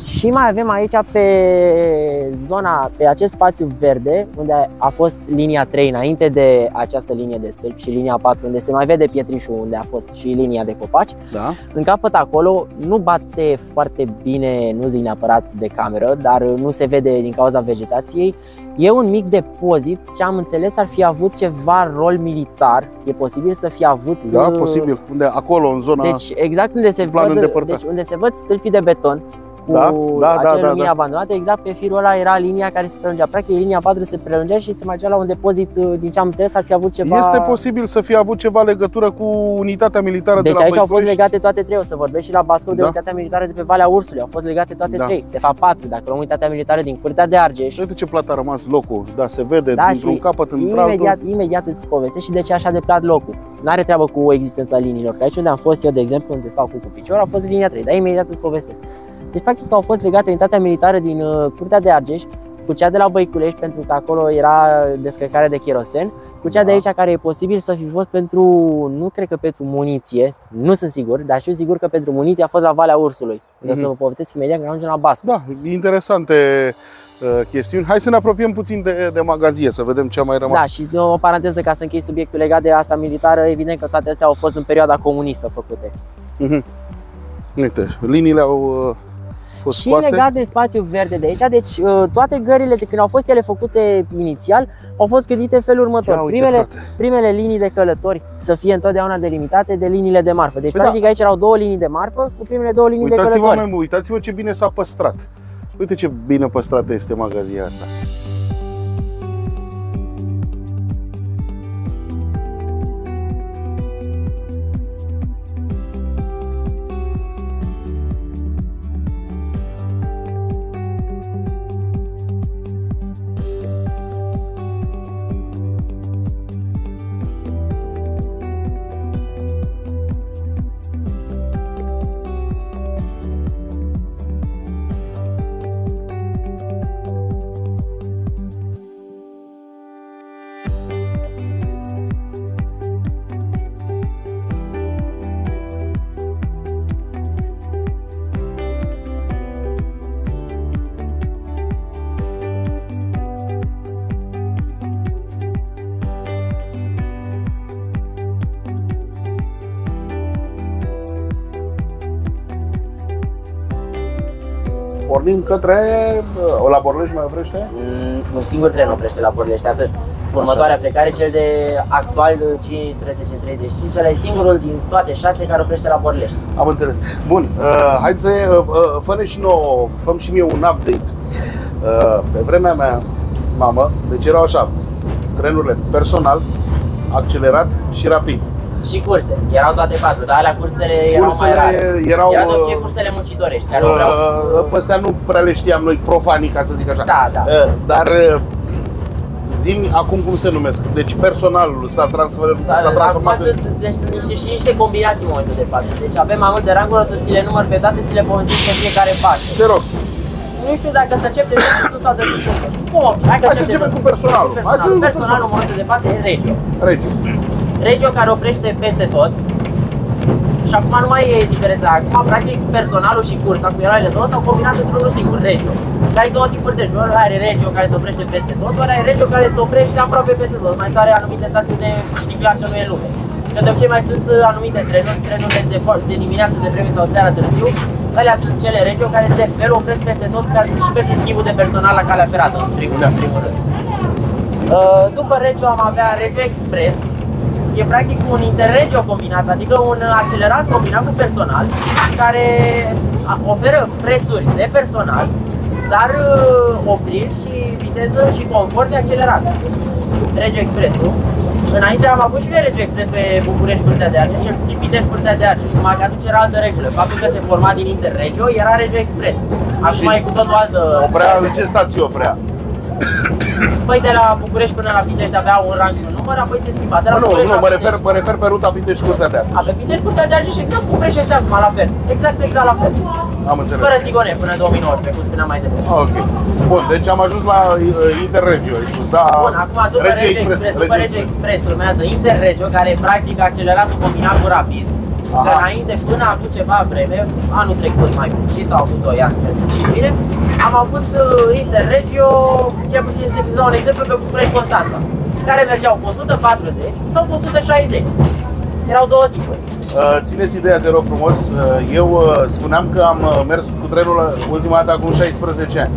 Și mai avem aici pe acest spațiu verde, unde a fost linia 3 înainte de această linie de stâlpi și linia 4 unde se mai vede pietrișul, unde a fost și linia de copaci. Da. În capăt acolo nu bate foarte bine, nu zic neapărat de cameră, dar nu se vede din cauza vegetației. E un mic depozit și am înțeles ar fi avut ceva rol militar. E posibil să fie avut... Da, posibil. Unde, acolo, în zona... Deci exact unde se văd stâlpii de beton cu acele lumini abandonate, exact pe firul ăla era linia care se prelungea. Practic linia 4 se prelungea și se mai ducea la un depozit, din ce am înțeles ar fi avut ceva... Este posibil să fie avut ceva legătură cu unitatea militară de la Băiculești. Deci aici au fost legate toate trei, o să vorbesc și la Bascov de unitatea militară de pe Valea Ursului. Au fost legate toate trei, de fapt 4, dacă luăm unitatea militară din Curtea de Argeș. Uite ce plat a rămas locul, da, se vede dintr-un capăt într-altul. Imediat îți povestesc și de ce e așa de plat locul. N-are treabă cu existența liniilor, că aici unde am fost eu, de exemplu, unde stau cu picior, a fost linia 3, dar imediat îți povestesc. Deci, practic, au fost legate unitatea militară din Curtea de Argeș cu cea de la Băiculești, pentru că acolo era descărcare de cherosen, cu cea de aici, care e posibil să fi fost pentru, nu cred că pentru muniție, nu sunt sigur, dar știu sigur că pentru muniție a fost la Valea Ursului. O să vă povestesc imediat când ajungem la Bascov. Da, interesante chestiuni. Hai să ne apropiem puțin de magazie, să vedem ce a mai rămas. Da, și o paranteză ca să închei subiectul legat de asta militară, evident că toate astea au fost în perioada comunistă făcute. Uite, liniile au fost și scoase. Legat de spațiul verde de aici, deci toate gările, de când au fost ele făcute inițial, au fost gândite în felul următor. Primele linii de călători să fie întotdeauna delimitate de liniile de marfă. Deci, practic, aici erau două linii de marfă cu primele două linii de călători. Uitați-vă ce bine s-a păstrat. Uite ce bine păstrată este magazia asta. Pornim către... la Borlești mai oprește? Un singur tren oprește la Borlești, atât. Următoarea plecare, cel de actual 15:35, ăla e singurul din toate 6 care oprește la Borlești. Am înțeles. Bun, haideți să făm și mie un update. Pe vremea mea, mamă, deci erau așa, trenurile personal, accelerat și rapid. Și curse, erau toate 4, dar alea cursele erau mai rare. Erau de obicei cursele muncitorești, care pe astea nu prea le știam noi, profanii, ca să zic așa. Da. Dar zi-mi acum cum se numesc. Deci personalul s-a transformat sunt niște combinații în momentul de față. Deci avem mai multe ranguri, o să ți le număr pe toate, ți le povestim pe fiecare parte. Te rog. Nu știu dacă să încep de sus sau de sus. Hai să începem cu personalul. Personalul în momentul de față e Regio, care oprește peste tot. Și acum nu mai e diferența. Acum, practic, personalul și cursa cu eroile două s-au combinat într-unul singur, Regio. Ai două tipuri de Regio. Ori ai Regio care te oprește peste tot, ori ai Regio care te oprește aproape peste tot. Mai sare anumite stații de știi clar că nu e lume. Că de obicei mai sunt anumite trenurile de dimineață, de vreme sau seara târziu. Alea sunt cele Regio care de fel opresc peste tot și pentru schimbul de personal la calea ferată, în primul rând. După Regio am avea Regio Express. E practic un interregio combinat, adică un accelerat combinat cu personal, care oferă prețuri de personal, dar opriri și viteză și confort de accelerat. Regio Expressul. Înainte am avut și Regio Express pe București Curtea de Argeș, cel puțin Pitești Curtea de Argeș. Numai că atunci era altă regulă. Faptul că se forma din Interregio era Regio Express. Acum e cu totul altă... Oprea, în ce stație oprea? Păi de la București până la Pitești avea un rang și un număr, apoi se schimba. Mă refer pe ruta Pitești Curtea de Argeș. Pe Pitești Curtea de Argeș exact cum București este acum, la fel. Exact la fel. Am înțeles. Fără Sigone până 2019, cum spuneam mai devreme. Ok. Bun, deci am ajuns la Interregio, ai spus, da? Bun, acum după Regio Express urmează Interregio, care e practic acceleratul combinat cu rapid. Că înainte, până acum ceva vreme, anul trecut mai puțin, sau avut 2 ani, sper să fie bine, am avut Interregio, cel puțin să vă dau un exemplu, pe București Constanța, care mergeau cu 140 sau cu 160. Erau două tipuri. Țineți ideea, te rog frumos, eu spuneam că am mers cu trenul ultima dată acum 16 ani.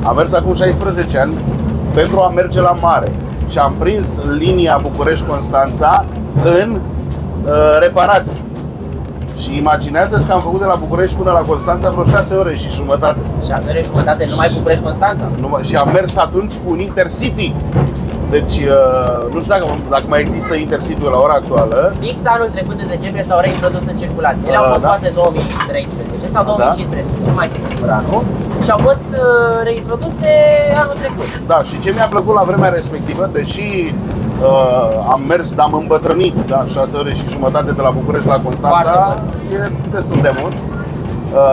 Am mers acum 16 ani pentru a merge la mare și am prins linia București-Constanța în reparații. Și imaginează-ți că am făcut de la București până la Constanța vreo 6 ore și jumătate. 6 ore și jumătate, numai București-Constanța? Și am mers atunci cu un Intercity. Deci, nu știu dacă mai există Intercity-ul la ora actuală. Fix anul trecut de decembrie s-au reintrodus în circulație. Ele au fost scoase 2013 sau 2015, nu mai sunt sigur anul. Și au fost reintroduse anul trecut. Da, și ce mi-a plăcut la vremea respectivă, deși am mers, dar am îmbătrânit, da, 6 ore și jumătate de la București la Constanța, e destul de mult.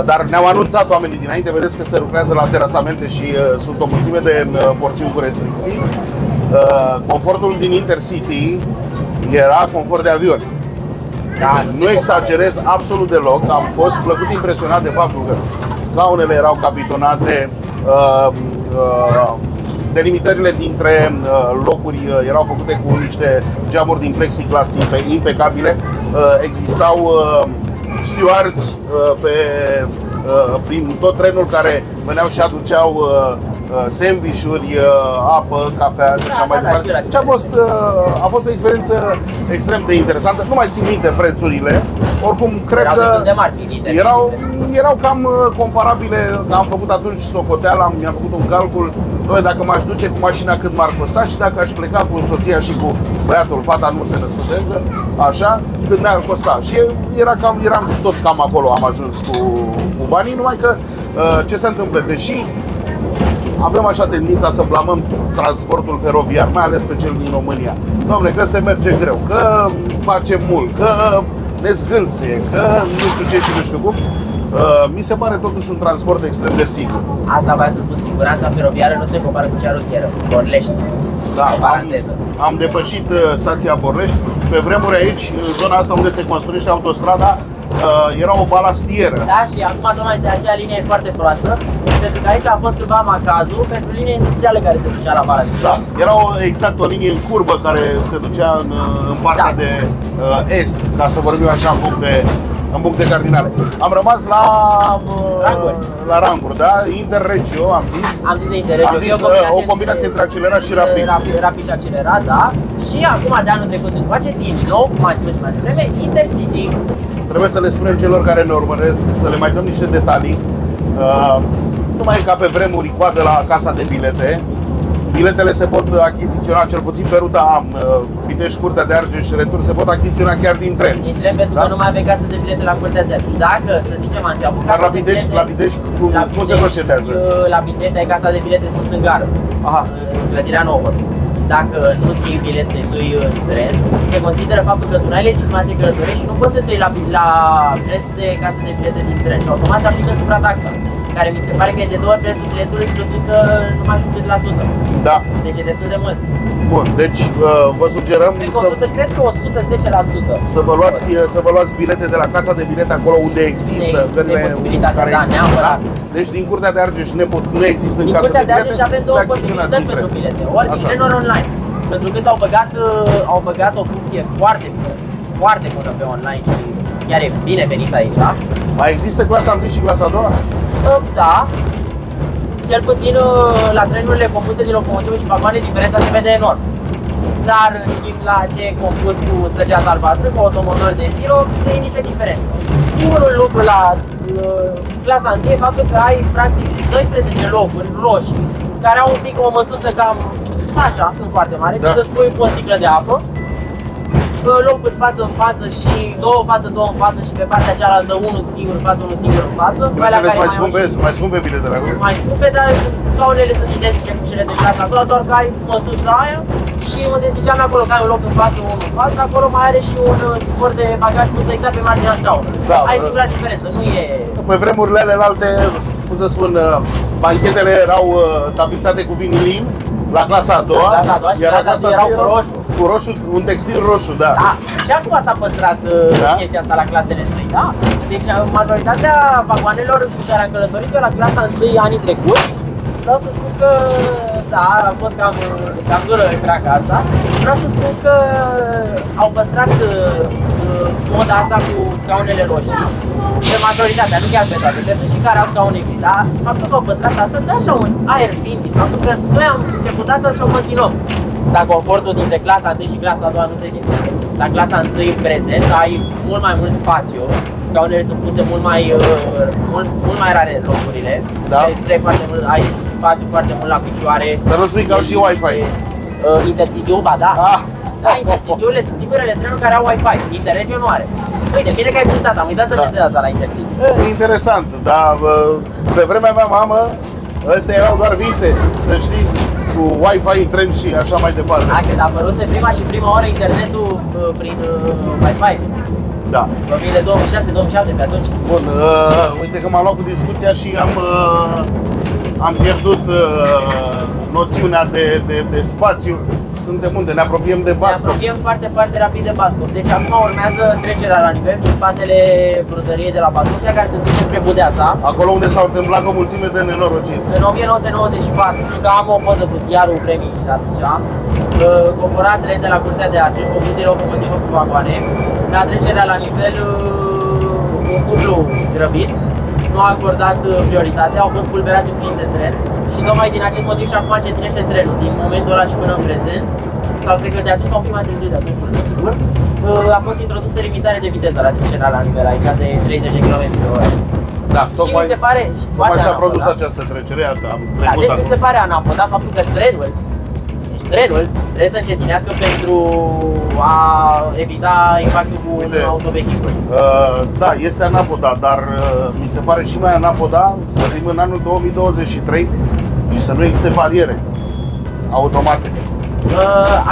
Dar ne-au anunțat oamenii dinainte, vedeți că se lucrează la terasamente și sunt o mulțime de porțiuni cu restricții. Confortul din Intercity era confort de avion. Da, nu exagerez absolut deloc, am fost plăcut impresionat de faptul că scaunele erau capitonate, delimitările dintre locuri erau făcute cu niște geamuri din plexiglas impecabile, existau stewards prin tot trenul care veneau și aduceau sandwich-uri, apă, cafea și așa mai departe. Deci a fost o experiență extrem de interesantă. Nu mai țin minte prețurile, oricum cred că erau cam comparabile. Am făcut atunci socoteala, mi-am făcut un calcul. Dacă m-aș duce cu mașina cât m-ar costa și dacă aș pleca cu soția și cu băiatul, fata nu se născuse încă, așa, cât mi-ar costa. Și eram tot cam acolo, am ajuns cu banii, numai că ce se întâmplă? Deși avem așa tendința să blamăm transportul feroviar, mai ales pe cel din România. Doamne, că se merge greu, că face mult, că ne zgâlție, că nu știu ce și nu știu cum. Mi se pare totuși un transport extrem de sigur. Asta vreau să spun, siguranța feroviară nu se compară cu cea rutieră, Borlești. Da, am depășit stația Borlești. Pe vremuri aici, în zona asta unde se construiește autostrada, era o balastieră. Da, și acum tocmai de aceea linie e foarte proastă, pentru că aici a fost cândva macazul pentru linie industrială care se ducea la balastieră. Da, era exact o linie în curbă care se ducea în partea de est, ca să vorbim așa în punct de cardinale. Am rămas la Ranguri, da? Interregio, am zis. Am zis de Interregio. Am zis o combinație între accelerat și rapid. Rapid și accelerat, da. Și acum de anul trecut încoace, din nou, cum ai spus mai devreme, Intercity. Trebuie să le spunem celor care ne urmăresc, să le mai dăm niște detalii. Nu mai e ca pe vremuri coadă la casa de bilete. Biletele se pot achiziționa, cel puțin pe ruta Pitești-Curtea de Argeș și retur, se pot achiziționa chiar din tren. Din tren, pentru că nu mai avem casă de bilete la Curtea de Argeș. Dacă, să zicem, am fi avut casă de bilete... La Pitești, cum se procedează? La Pitești ai casa de bilete sus în gară. Aha. În clădirea nouă, vorbesc. Dacă nu ții bilet, te sui în tren, se consideră faptul că tu n-ai legitimație călătorești și nu poți să-ți iei la preț de casă de bilete din tren. Și automat se aplică suprataxa, care mi se pare că e de 2 ori prețul biletului, plus că nu mai știu cât la sută. Da. Deci e destul de mult. Bun, deci vă sugerăm cred că 110%. Să vă luați bilete de la casa de bilete acolo unde există care există, da? Deci din Curtea de Argeș nu există în casa de bilete. Din Curtea de Argeș avem două posibilități pentru bilete, ori din tren, ori online. Pentru că au băgat o funcție foarte bună pe online și chiar e bine venit aici. Mai există clasa 1 și clasa 2? Da. Cel puțin la trenurile compuse din locomotive și vagoane diferența se vede enorm. Dar în schimb la ce e compus cu săgeata albastră, cu automotor de zero, nu e nicio diferență. Singurul lucru la clasa 1 e faptul că ai practic 12 locuri roșii, care au un pic o măsuță cam așa, nu foarte mare, da. Îți pui o sticlă de apă, locuri față în față și două față, două în față și pe partea cealaltă unul singur în față, unul singur în față. Mai scumpe biletele acolo? Mai scumpe, dar scaunele sunt identice cu cele de clasa a doua, doar că ai măsuța aia și unde ziceam acolo că ai un loc în față, unul în față, acolo mai are și un suport de bagaj pus exact pe marginea scaunului. Da, ai singura diferență, nu e... Pe vremurile alelalte, cum să spun, banchetele erau tapițate cu vinilin la clasa a doua, iar la clasa erau cu roșu. Cu roșu, un textil roșu, da. Da, și acum s-a păstrat chestia asta la clasele 3, da? Deci majoritatea vagoanelor cu care am călătorit eu la clasa 1 anii trecuți vreau să spun că, da, a fost cam dură craca asta. Vreau să spun că au păstrat moda asta cu scaunele roșii. Pe majoritatea, nu chiar pe toate, că sunt și care au scaune gri, dar faptul că au păstrat asta dă așa un aer vintage, faptul că noi am început asta și o continuăm. Dar confortul dintre clasa 1 și clasa 2 nu se discută. La clasa 1 în prezent ai mult mai mult spațiu, scaunele sunt puse mult mai rare locurile, da. Ai spațiu foarte mult la picioare. Să nu spui că au și Wi-Fi. Intercity-ul, ba da. Da, Intercity-urile sunt singurele trenuri care au Wi-Fi. Interregio nu are. Uite, bine că ai punctat, am uitat să menționez asta la Intercity. Interesant, dar pe vremea mea mamă, astea erau doar vise, să știi, cu Wi-Fi în tren și așa mai departe. Da, când a apărut prima oară internetul prin Wi-Fi. Da. Vorbim de 2006-2007 pe atunci. Bun, uite că m-am luat cu discuția și am pierdut noțiunea de spațiu. Suntem unde? Ne apropiem de Bascov. Ne apropiem foarte, foarte rapid de Bascov. Deci acum urmează trecerea la nivel din spatele brutăriei de la Bascov, cea care se duce spre Budeasa. Acolo unde s-au întâmplat o mulțime de nenorociri. În 1994, știu că am o poză cu ziarul premii de atunci, cobora tren de la Curtea de Argeș, cu o locomotivă cu vagoane. La trecerea la nivel, un cuplu grăbit, nu a acordat prioritate, au fost pulberați în plin de tren. Și tocmai din acest motiv și acum încetinește trenul, din momentul ăla și până în prezent, sau cred că de atunci sau un pic mai târziu, de atunci nu sunt sigur, a fost introdusă limitare de viteză la trecerea la nivel aici de 30 de km/h. Da, tocmai, și mi se pare, tocmai s-a produs această trecere, deci mi se pare anapoda faptul că trenul trebuie să încetinească pentru a evita impactul cu un autovehicul. Da, este anapoda, dar mi se pare și mai anapoda să fim în anul 2023 și să nu existe bariere automate.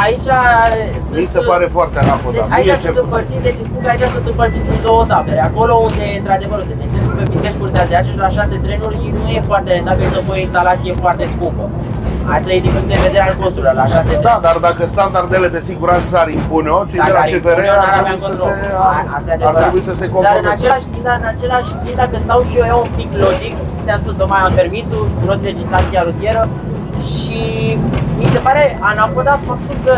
Aici mi se pare foarte anapoda. Deci aici sunt împărțite, deci spun că aici sunt împărțite în două tabere. Acolo unde, într-adevăr, de exemplu, pe Pitești Curtea de Argeș, la 6 trenuri, nu e foarte rentabil să pui o instalație foarte scumpă. Asta e din punct de vedere al costurilor, la 6 trenuri. Da, dar dacă standardele de siguranță ar impune-o, cei de la CFR ar trebui să se conformeze. Dar în același timp, dacă stau și eu un pic logic, ți-am spus, tocmai am permisul, cunosc legislația rutieră și mi se pare anapoda faptul că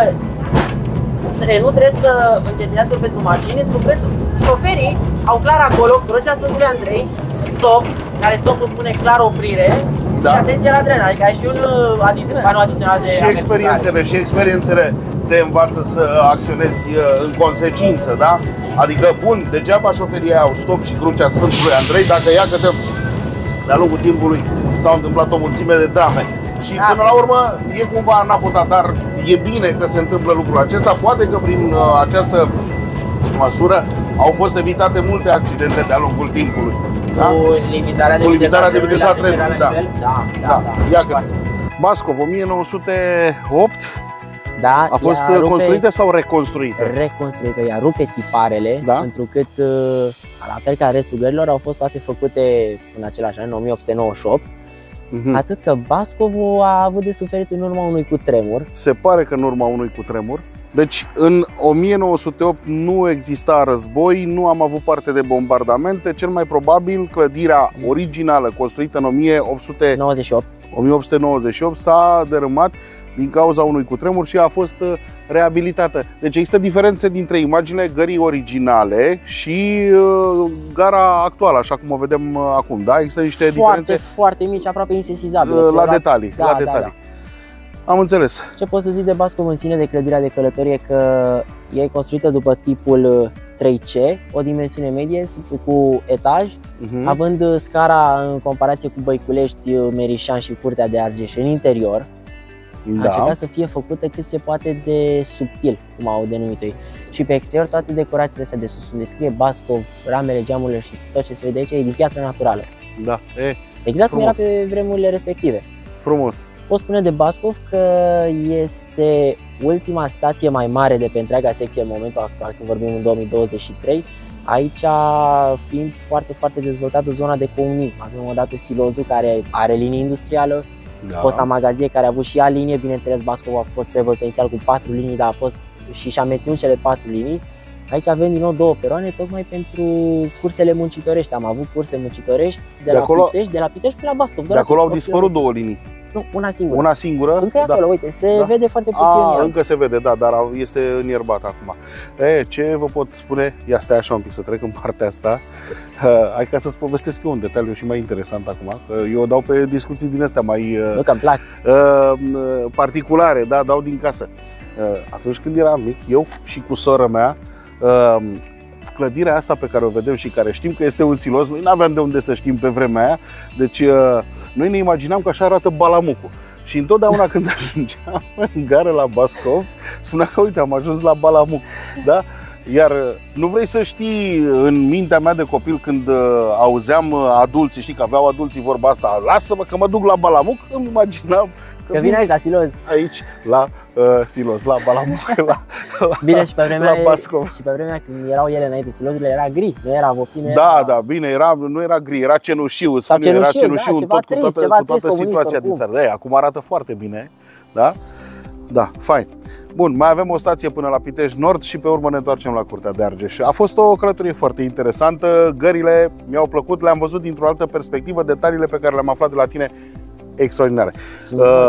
trenul trebuie să încetinească pentru mașini, întrucât șoferii au clar acolo, crucea Sfântului Andrei, stop, care stopul spune clar oprire. Da. Și atenție la tren, adică ai și un pano adițional de și experiențele te învață să acționezi în consecință, da? Adică, bun, degeaba șoferii au stop și crucea Sfântului Andrei, dacă ia că de-a lungul timpului s-au întâmplat o mulțime de drame. Și da, până la urmă e cumva anapoda, dar e bine că se întâmplă lucrul acesta. Poate că prin această măsură au fost evitate multe accidente de-a lungul timpului. Da? Cu limitarea de viteză a trenului, da. Ia că Bascov, 1908, da, a fost construită sau reconstruită? Reconstruită, ea rupe tiparele, da? Întrucât, la fel ca restul gărilor, au fost toate făcute în același an, în 1898. Atât că Bascovul a avut de suferit în urma unui cutremur. Se pare că în urma unui cutremur. Deci în 1908 nu exista război, nu am avut parte de bombardamente. Cel mai probabil clădirea originală construită în 1898 s-a dărâmat din cauza unui cutremur și a fost reabilitată. Deci există diferențe dintre imaginile gării originale și gara actuală, așa cum o vedem acum, da? Există niște diferențe foarte mici, aproape insesizabile. La detalii, la detalii. Da. Am înțeles. Ce pot să zic de Bascov în sine, de clădirea de călătorie, că e construită după tipul 3C, o dimensiune medie cu etaj, având scara în comparație cu Băiculești, Merișan și Curtea de Argeș în interior. A încercat să fie făcută cât se poate de subtil, cum au denumit ei. Și pe exterior toate decorațiile astea de sus, unde scrie Bascov, ramele, geamurile și tot ce se vede aici e din piatră naturală. Da, exact cum era pe vremurile respective. Frumos. Pot spune de Bascov că este ultima stație mai mare de pe întreaga secție în momentul actual, când vorbim în 2023. Aici fiind foarte, foarte dezvoltată zona de comunism. Avem odată silozul care are linie industrială, fosta magazie care a avut și ea linie, bineînțeles Bascov a fost prevăzut inițial cu 4 linii, dar a fost și-a menținut cele 4 linii. Aici avem din nou 2 peroane, tocmai pentru cursele muncitorești. Am avut curse muncitorești de la Pitești până la Bascov. De acolo au dispărut 2 linii. Nu, una singură. Una singură? Încă e acolo, uite, se vede foarte puțin. Încă se vede, da, dar este înierbat acum. Ce vă pot spune? Ia stai așa un pic să trec în partea asta. Hai ca să-ți povestesc eu un detaliu și mai interesant acum. Eu dau pe discuții din astea mai nu, că-mi plac. Particulare, da, dau din casă. Atunci când eram mic, eu și cu sora mea, clădirea asta pe care o vedem și care știm că este un silos, noi n-aveam de unde să știm pe vremea aia, deci noi ne imaginam că așa arată Balamucul. Și întotdeauna când ajungeam în gară la Bascov, spunea că uite, am ajuns la Balamuc, da? Iar nu vrei să știi, în mintea mea de copil, când auzeam adulții, știi că aveau adulții vorba asta, lasă-mă că mă duc la Balamuc, îmi imaginam că vin aici la Silos. Aici la Silos, la Balamuc, la bine, și pe vremea, la Bascov. Și pe vremea când erau ele înainte, Silosurile era gri, nu era vopsime. Da, bine, nu era gri, era cenușiu, era cenușiu în tot, cu toată situația din țară. Da, acum arată foarte bine, da? Da, fain. Bun, mai avem o stație până la Pitești Nord și pe urmă ne întoarcem la Curtea de Argeș. A fost o călătorie foarte interesantă, gările mi-au plăcut, le-am văzut dintr-o altă perspectivă, detaliile pe care le-am aflat de la tine extraordinare.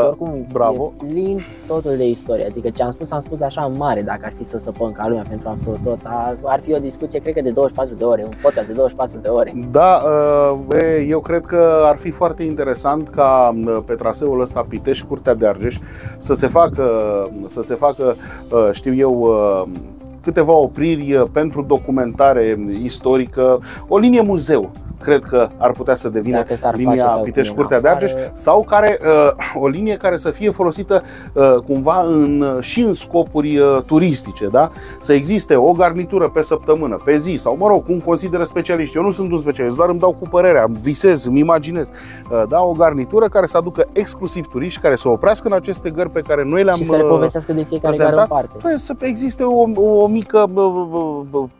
Oricum, bravo. E plin totul de istorie. Adică ce am spus așa în mare, dacă ar fi să săpăm ca lumea pentru absolut tot. Ar fi o discuție, cred că de 24 de ore, un podcast de 24 de ore. Da, eu cred că ar fi foarte interesant ca pe traseul ăsta Pitești, Curtea de Argeș, să se facă, știu eu, câteva opriri pentru documentare istorică, o linie muzeu. Cred că ar putea să devină linia Pitești Curtea de Argeș, sau o linie care să fie folosită cumva și în scopuri turistice, da? Să existe o garnitură pe săptămână, pe zi, sau mă rog, cum consideră specialiști. Eu nu sunt un specialist, doar îmi dau cu părerea, visez, îmi imaginez. Da, o garnitură care să aducă exclusiv turiști, care să oprească în aceste gări pe care noi le-am prezentat. Și să le povestească de fiecare gară în parte. Păi, să existe o mică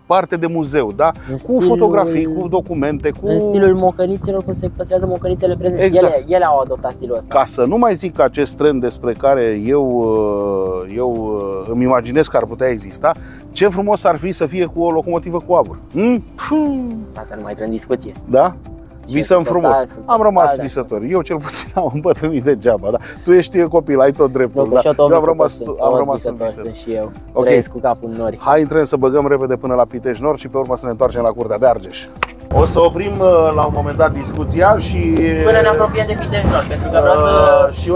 parte de muzeu, da? Cu fotografii, cu documente, cu... În stilul mocăniților, cum se păstrează mocănițele prezente. Exact. Ele au adoptat stilul ăsta. Ca să nu mai zic acest trend despre care eu îmi imaginez că ar putea exista, ce frumos ar fi să fie cu o locomotivă cu abur. Asta nu mai intră în discuție. Da? Visăm frumos. Am rămas visător. Eu cel puțin am îmbătrânit degeaba, da? Tu ești copil, ai tot dreptul. Da? Eu am rămas un visător. Sunt și eu. Trăiesc cu capul în nori. Hai, intrăm să băgăm repede până la Pitești Nord și pe urmă să ne întoarcem la Curtea de Argeș. O să oprim la un moment dat discuția și... Până ne apropiem de Pitești Nord, pentru că vreau să... Și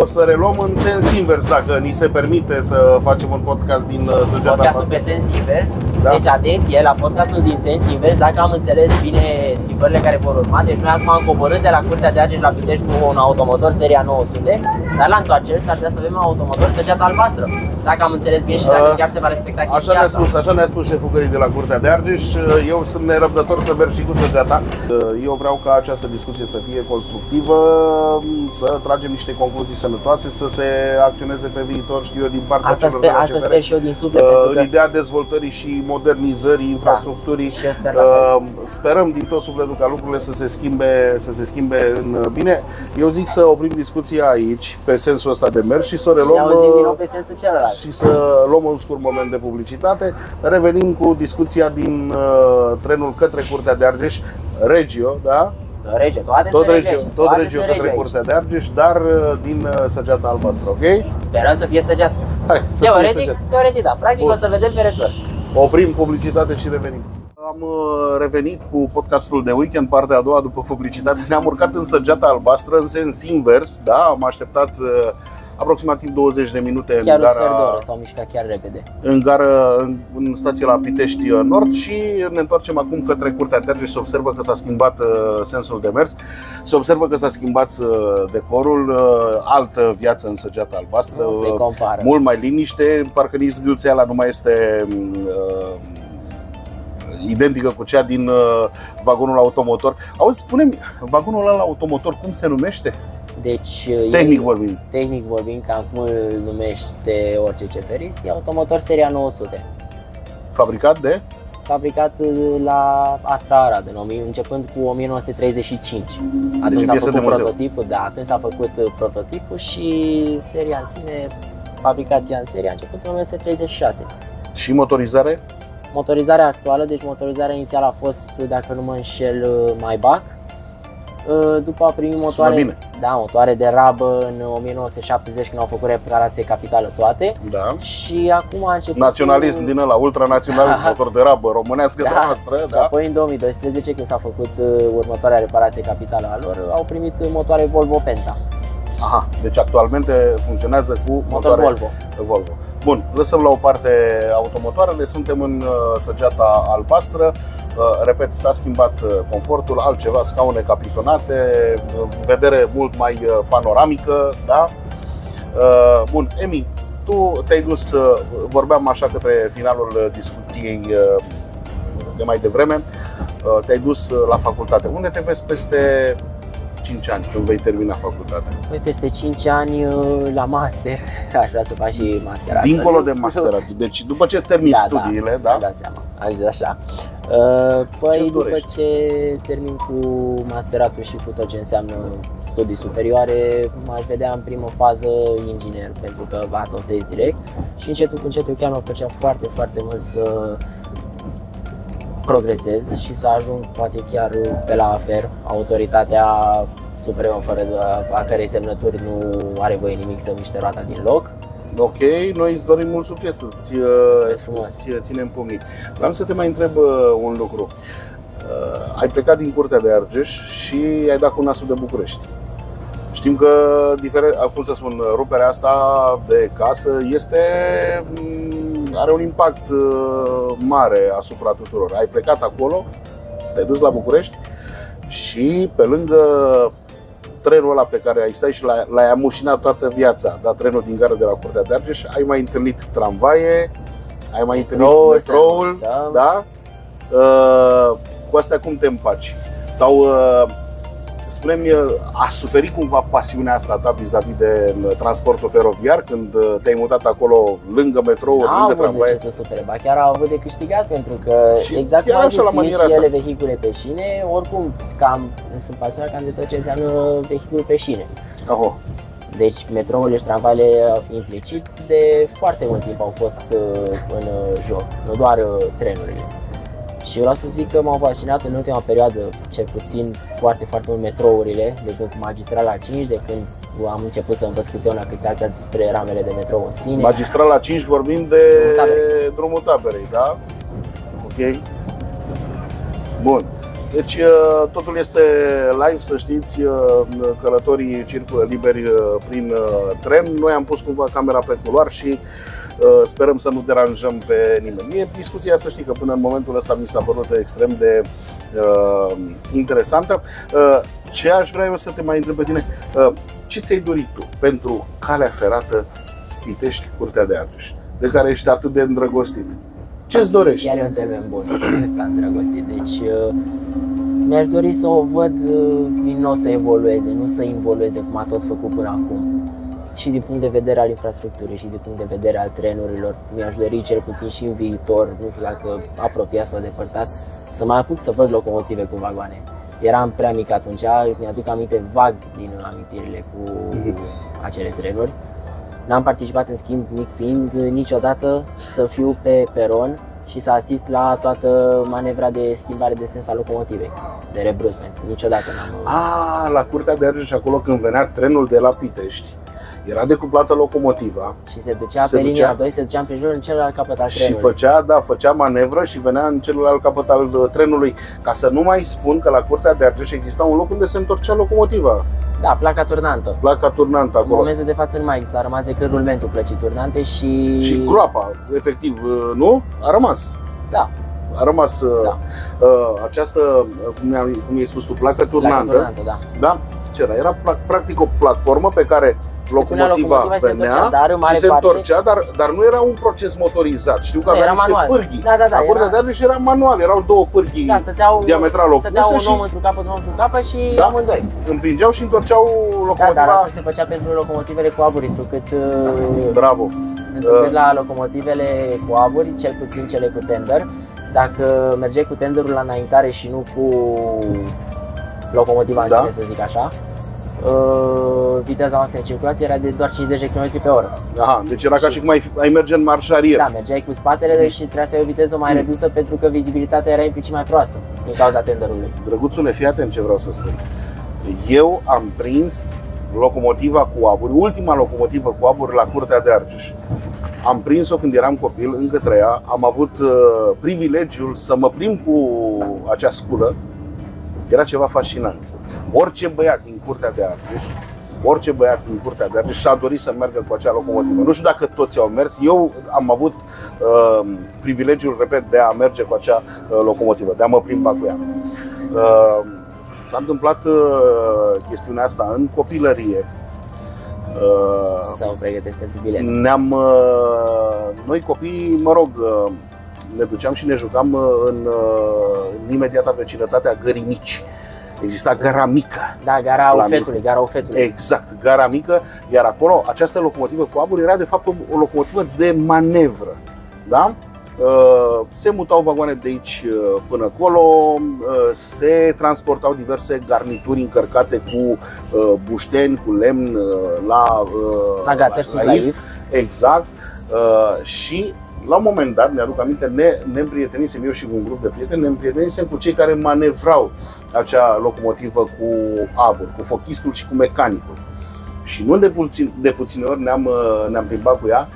o să reluăm în sens invers, dacă ni se permite să facem un podcast din Săgeata. Podcastul pe sens invers. Da. Deci atenție, la podcastul din sens invers, dacă am înțeles bine schimbările care vor urma. Deci noi acum am coborât de la Curtea de Argeș la Pitești cu un automotor seria 900, dar la întoarcere s-ar putea să avem un automotor Săgeata Albastră. Dacă am înțeles bine și dacă chiar se va respecta chestia asta. Așa ne-a spus șeful gării de la Curtea de Argeș. Eu sunt nerăbdător să merg și cu Săgeata. Eu vreau ca această discuție să fie constructivă, să tragem niște concluzii sănătoase, să se acționeze pe viitor, știu eu, din partea celor de la CFR. Asta sper și eu din suflet. În ideea dezvoltării și modernizării infrastructurii. Și eu sper sperăm din tot sufletul ca lucrurile să se schimbe în bine. Eu zic să oprim discuția aici, pe sensul ăsta de mers, și să reluăm pe sensul celălalt. Și să luăm un scurt moment de publicitate. Revenim cu discuția din trenul către Curtea de Argeș, Regio, da? Tot Regio către Curtea de Argeș, dar din Săgeata Albastră, ok? Sperăm să fie Săgeata. Hai, teoretic, da. Practic o să vedem pe retur. Oprim publicitate și revenim. Am revenit cu podcastul de weekend, partea a doua după publicitate. Ne-am urcat în Săgeata Albastră, în sens invers, da? Am așteptat aproximativ 20 de minute chiar în gara. Chiar un sfert de oră, s-au mișcat chiar repede. În stația la Pitești Nord și ne întoarcem acum către Curtea de Argeș. Se observă că s-a schimbat sensul de mers, se observă că s-a schimbat decorul, altă viață în Săgeata Albastră, nu se compară. Mult mai liniște, parcă nici zgâlțeala nu mai este identică cu cea din vagonul automotor. Auzi, spune-mi, vagonul ăla automotor cum se numește? Deci, tehnic vorbind, cam cum îl numește orice ceferist, e automotor seria 900. Fabricat la Astra Arad, începând cu 1935. Atunci s-a făcut prototipul, atunci s-a făcut prototipul și seria în sine, fabricația în serie a început în 1936. Și motorizare? Motorizarea actuală, deci motorizarea inițială a fost, dacă nu mă înșel, Maybach. După a primit motoare, da, motoare de rabă în 1970 când au făcut reparație capitală toate. Da. Și acum a început naționalism din ăla, ultranaționalism, motor de rabă românească de noastră. Și apoi în 2012 când s-a făcut următoarea reparație capitală a lor, au primit motoare Volvo Penta. Aha, deci actualmente funcționează cu motoare Volvo. Bun, lăsăm la o parte automotoarele, suntem în săgeata albastră. Repet, s-a schimbat confortul, altceva, scaune capitonate, vedere mult mai panoramică, da? Bun, Emi, tu te-ai dus, vorbeam așa către finalul discuției de mai devreme, te-ai dus la facultate. Unde te vezi peste 5 ani, când vei termina facultatea? Păi peste 5 ani la master, aș vrea să fac și masteratul. Dincolo de masteratul, deci după ce termini studiile, da? Da, seama, am zis așa. Păi după ce termin cu masteratul și cu tot ce înseamnă studii superioare, m-aș vedea în primă fază inginer, pentru că asta o să ies direct. Și încetul cu încetul chiar mi-a plăcea foarte, foarte mult să progresez și să ajung poate chiar pe la AFER, autoritatea supremă fără a cărei semnături nu are voie nimic să miște roata din loc. Ok, noi îți dorim mult succes, îți ținem pumnii. Vreau să te mai întreb un lucru. Ai plecat din Curtea de Argeș și ai dat cu nasul de București. Știm că, cum să spun, ruperea asta de casă are un impact mare asupra tuturor. Ai plecat acolo, te-ai dus la București și pe lângă trenul ăla pe care ai stat și l-ai amușinat toată viața, da, trenul din gara de la Curtea de Argeș, ai mai întâlnit tramvaie, ai mai întâlnit metroul, da? Cu astea cum te împaci? Sau spune-mi, a suferit cumva pasiunea asta ta vis-a-vis de transportul feroviar când te-ai mutat acolo lângă metrouri, lângă tramvaie? Nu de ce să sufere, ba chiar au avut de câștigat, pentru că și exact cum am zis și ele vehicule pe șine, oricum sunt pasionat cam de tot ce înseamnă vehicule pe șine. Aho. Deci metrourile și tramvaiele implicit de foarte mult timp au fost în joc, nu doar trenurile. Și vreau să zic că m-au fascinat în ultima perioadă, cel puțin foarte, foarte mult metrourile, de când cu Magistrala 5, de când am început să învăț câte una câte alta despre ramele de metrou în sine. Magistrala 5 vorbim de drumul Taberei, da? Ok. Bun. Deci totul este live, să știți, călătorii circulă liberi prin tren. Noi am pus cumva camera pe culoar și sperăm să nu deranjăm pe nimeni. Mie discuția, să știi că până în momentul ăsta mi s-a părut extrem de interesantă. Ce aș vrea eu să te mai întreb pe tine, ce ți-ai dorit tu pentru calea ferată Pitești-Curtea de Argeș, de care ești atât de îndrăgostit? Ce-ți dorești? Chiar e un termen bun, ăsta îndrăgostit. Deci mi-aș dori să o văd din nou să evolueze, nu să involueze cum a tot făcut până acum. Și din punct de vedere al infrastructurii și din punct de vedere al trenurilor, mi-aș dori cel puțin și în viitor, nu știu dacă apropiat sau depărtat, să mai apuc să văd locomotive cu vagoane. Eram prea mic atunci, mi-aduc aminte vag din amintirile cu acele trenuri. N-am participat, în schimb, mic fiind, niciodată să fiu pe peron și să asist la toată manevra de schimbare de sens a locomotivei, de rebrusment. Niciodată n-am... La Curtea de Argeș, acolo când venea trenul de la Pitești, era decuplată locomotiva și se ducea pe linia 2, se ducea împrejur în celălalt capăt al trenului. Și făcea manevră și venea în celălalt capăt al trenului. Ca să nu mai spun că la Curtea de Argeș exista un loc unde se întorcea locomotiva. Da, placa turnantă. Placa turnantă acolo. În momentul de față nu mai există, a rămas decât rulmentul plăcii turnante și groapa, efectiv, nu? A rămas. Da. A rămas această, cum i-ai spus tu, placă turnantă. Da? Ce era? Era practic o platformă pe care locomotiva venea și se întorcea, dar nu era un proces motorizat. Știu că avea niște pârghii. La Curtea de Argeș era manual, erau două pârghii diametral opuse. Stăteau un om într-un capăt, un om într-un capăt și amândoi împingeau și întorceau locomotiva. Da, dar asta se făcea pentru locomotivele cu aburi, întrucât bravo. Întrucât la locomotivele cu aburi, cel puțin cele cu tender, dacă mergeai cu tenderul la înaintare și nu cu locomotiva în sine, să zic așa, viteza maximă de circulație era de doar 50 de km pe oră. Aha, deci era ca și cum ai merge în marș arier. Da, mergeai cu spatele și trebuia să ai o viteză mai redusă pentru că vizibilitatea era implicit mai proastă din cauza tenderului. Drăguțule, fii atent ce vreau să spun. Eu am prins locomotiva cu aburi, ultima locomotivă cu aburi la Curtea de Argeș. Am prins-o când eram copil, încă trăia, am avut privilegiul să mă plimb cu acea sculă. Era ceva fascinant. Orice băiat din Curtea de Argeș, și-a dorit să meargă cu acea locomotivă. Nu știu dacă toți au mers, eu am avut privilegiul, repet, de a merge cu acea locomotivă, de a mă plimba cu ea. S-a întâmplat chestiunea asta în copilărie. Sau pregătesc pentru bilet. Noi copii, mă rog, ne duceam și ne jucam în imediata vecinătatea Gării Mici. Exista Gara Mică. Da, Gara Ofetului. Exact, Gara Mică. Iar acolo, această locomotivă cu aburi era de fapt o locomotivă de manevră. Da? Se mutau vagoane de aici până acolo, se transportau diverse garnituri încărcate cu bușteni, cu lemn la If. Exact. Și la un moment dat, mi-aduc aminte, ne împrietenisem eu și cu un grup de prieteni, ne împrietenisem cu cei care manevrau acea locomotivă cu aburi, cu fochistul și cu mecanicul. Și nu de puține ori ne-am plimbat cu ea.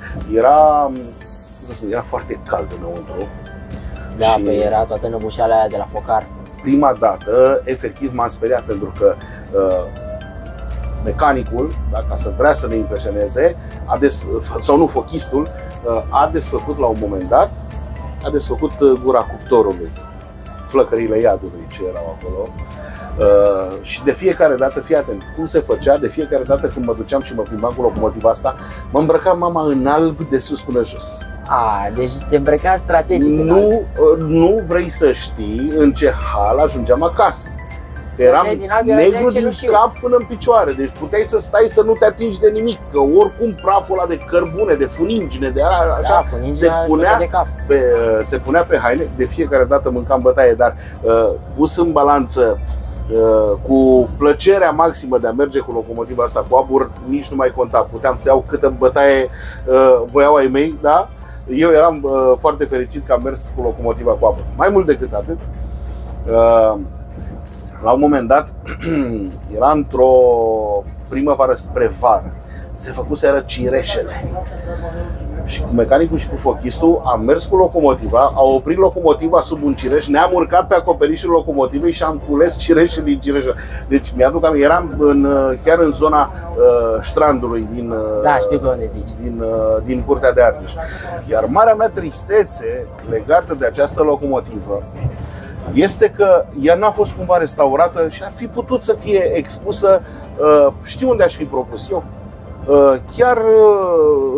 Era foarte cald înăuntru. Da, și era toată năbușeala aia de la focar. Prima dată, efectiv, m-am speriat pentru că mecanicul, da, ca să vrea să ne impresioneze, sau nu, fochistul, a desfăcut la un moment dat, a desfăcut gura cuptorului, flăcările iadului ce erau acolo. Și de fiecare dată, fii atent, cum se făcea, de fiecare dată când mă duceam și mă plimbam cu locomotiva asta, mă îmbrăca mama în alb de sus până jos. Deci te îmbrăca strategic. Nu vrei să știi în ce hal ajungeam acasă. Că eram negru din cap până în picioare, deci puteai să stai să nu te atingi de nimic, că oricum praful ăla de cărbune, de funingine, de așa, se punea pe haine. De fiecare dată mâncam bătaie, dar pus în balanță cu plăcerea maximă de a merge cu locomotiva asta cu abur, nici nu mai conta. Puteam să iau câtă bătaie voiau ai mei, da? Eu eram foarte fericit că am mers cu locomotiva cu abur. Mai mult decât atât, la un moment dat, era într-o primăvară spre vară, se făcuseră cireșele. Și cu mecanicul și cu fochistul am mers cu locomotiva, a oprit locomotiva sub un cireș, ne-am urcat pe acoperișul locomotivei și am cules cireșe din cireșe. Deci mi-aduc aminte, eram chiar în zona strandului da, știu pe unde zici. din Curtea de Argeș. Iar marea mea tristețe legată de această locomotivă este că ea n-a fost cumva restaurată și ar fi putut să fie expusă, știu unde aș fi propus eu, chiar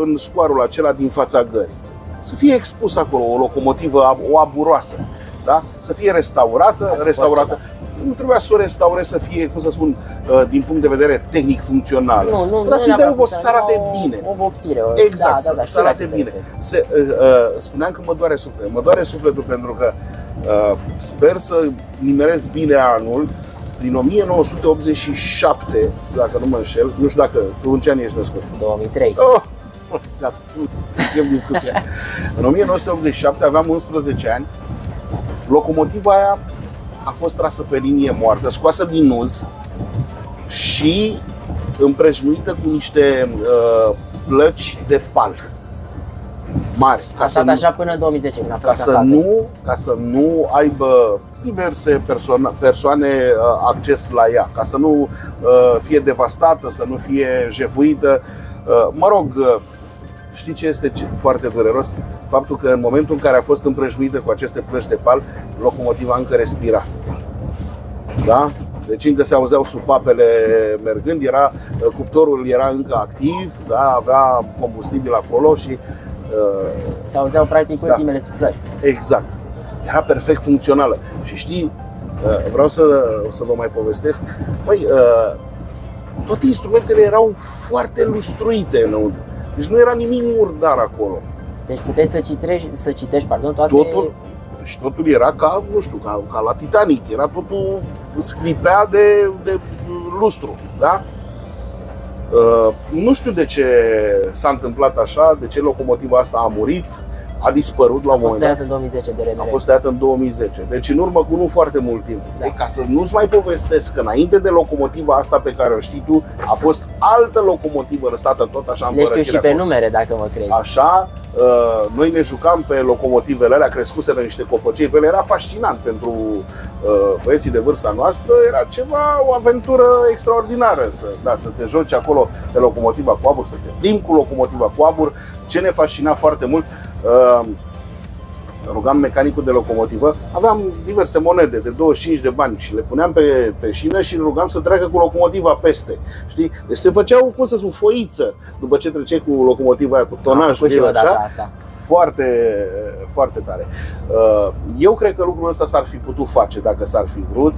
în scoarul acela din fața gării. Să fie expusă acolo o locomotivă, o aburoasă, da? Să fie restaurată. Nu trebuia să o restaurezi să fie, cum să spun, din punct de vedere tehnic funcțional. Dar să-i dai să arate bine. O vopsire. Exact, să arate bine. Spuneam că mă doare sufletul. Mă doare sufletul pentru că sper să nimeresc bine anul. Prin 1987, dacă nu mă înșel, nu știu dacă tu în ce an ești născut? 2003. Gata, încheiem discuția. În 1987 aveam 11 ani. Locomotiva aia a fost trasă pe linie moartă, scoasă din uz și împrejmuită cu niște plăci de pal mari. Așa până în 2010, când a fost ca să nu aibă diverse persoane acces la ea, ca să nu fie devastată, să nu fie jefuită. Mă rog, știi ce este foarte dureros? Faptul că în momentul în care a fost împrejmuită cu aceste plăci de pal, locomotiva încă respira. Da? Deci încă se auzeau supapele mergând, cuptorul era încă activ, da? Avea combustibil acolo și se auzeau practic ultimele suflări. Exact. Era perfect funcțională. Și știi, vreau să vă mai povestesc. Băi, toate instrumentele erau foarte lustruite înăuntru. Deci nu era nimic murdar acolo. Deci puteai să citești toate... Totul era ca, nu știu, ca la Titanic. Era totul, sclipea de lustru, da? Nu știu de ce s-a întâmplat așa, de ce locomotiva asta a murit. a dispărut la un moment dat. A fost tăiat în 2010 de RMR. A fost tăiat în 2010. Deci în urmă cu nu foarte mult timp. Da. Ca să nu-ți mai povestesc că înainte de locomotiva asta pe care o știi tu, a fost altă locomotivă lăsată tot așa în Le știu și pe acolo. numere, dacă mă crezi. Așa, noi ne jucam pe locomotivele alea, crescuseră niște copăcei pe ele, era fascinant pentru băieții de vârsta noastră, era ceva, o aventură extraordinară să te joci acolo pe locomotiva cu abur, să te plimbi cu locomotiva cu abur. Ce ne fascina foarte mult, rugam mecanicul de locomotivă, aveam diverse monede de 25 de bani și le puneam pe șină și îl rugam să treacă cu locomotiva peste. Știi? Deci se făceau, cum să spun, foiță după ce trece cu locomotiva aia, cu tonaj, așa. Foarte, foarte tare. Eu cred că lucrul ăsta s-ar fi putut face dacă s-ar fi vrut.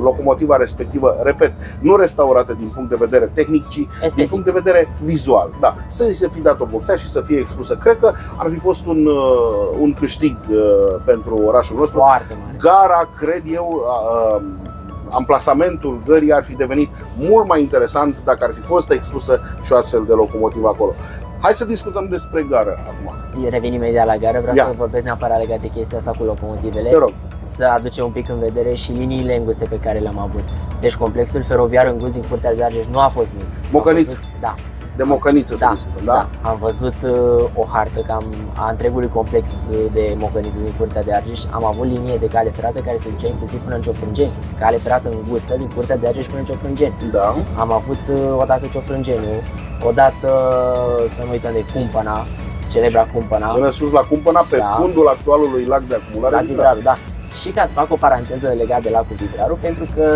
Locomotiva respectivă, repet, nu restaurată din punct de vedere tehnic, ci din punct de vedere vizual. Da, să se fi dat o vopsea și să fie expusă. Cred că ar fi fost un câștig pentru orașul nostru. Foarte mare. Gara, cred eu, amplasamentul gării ar fi devenit mult mai interesant dacă ar fi fost expusă și o astfel de locomotivă acolo. Hai să discutăm despre gară acum. Revin imediat la gară, vreau să vorbesc neapărat legat de chestia asta cu locomotivele. Te rog. Să aducem un pic în vedere și liniile înguste pe care le-am avut. Deci complexul feroviar îngust din Curtea de Argeș nu a fost mic. Mocăniță. Da. De Mocăniță să discutăm, da? Da. Am văzut o hartă cam a întregului complex de Mocăniță din Curtea de Argeș. Am avut linie de cale ferată care se ducea inclusiv până în Ciofrângeni. Cale ferată îngustă din Curtea de Argeș până în Ciofrângeni. Da. Am avut odată Ciofrângeniu, odată, să nu uităm de Cumpăna, celebra Cumpăna. Până sus la Cumpăna, pe fundul actualului lac de acumulare. Lac Vibraru, da. Și ca să fac o paranteză legată de lacul Vibraru, pentru că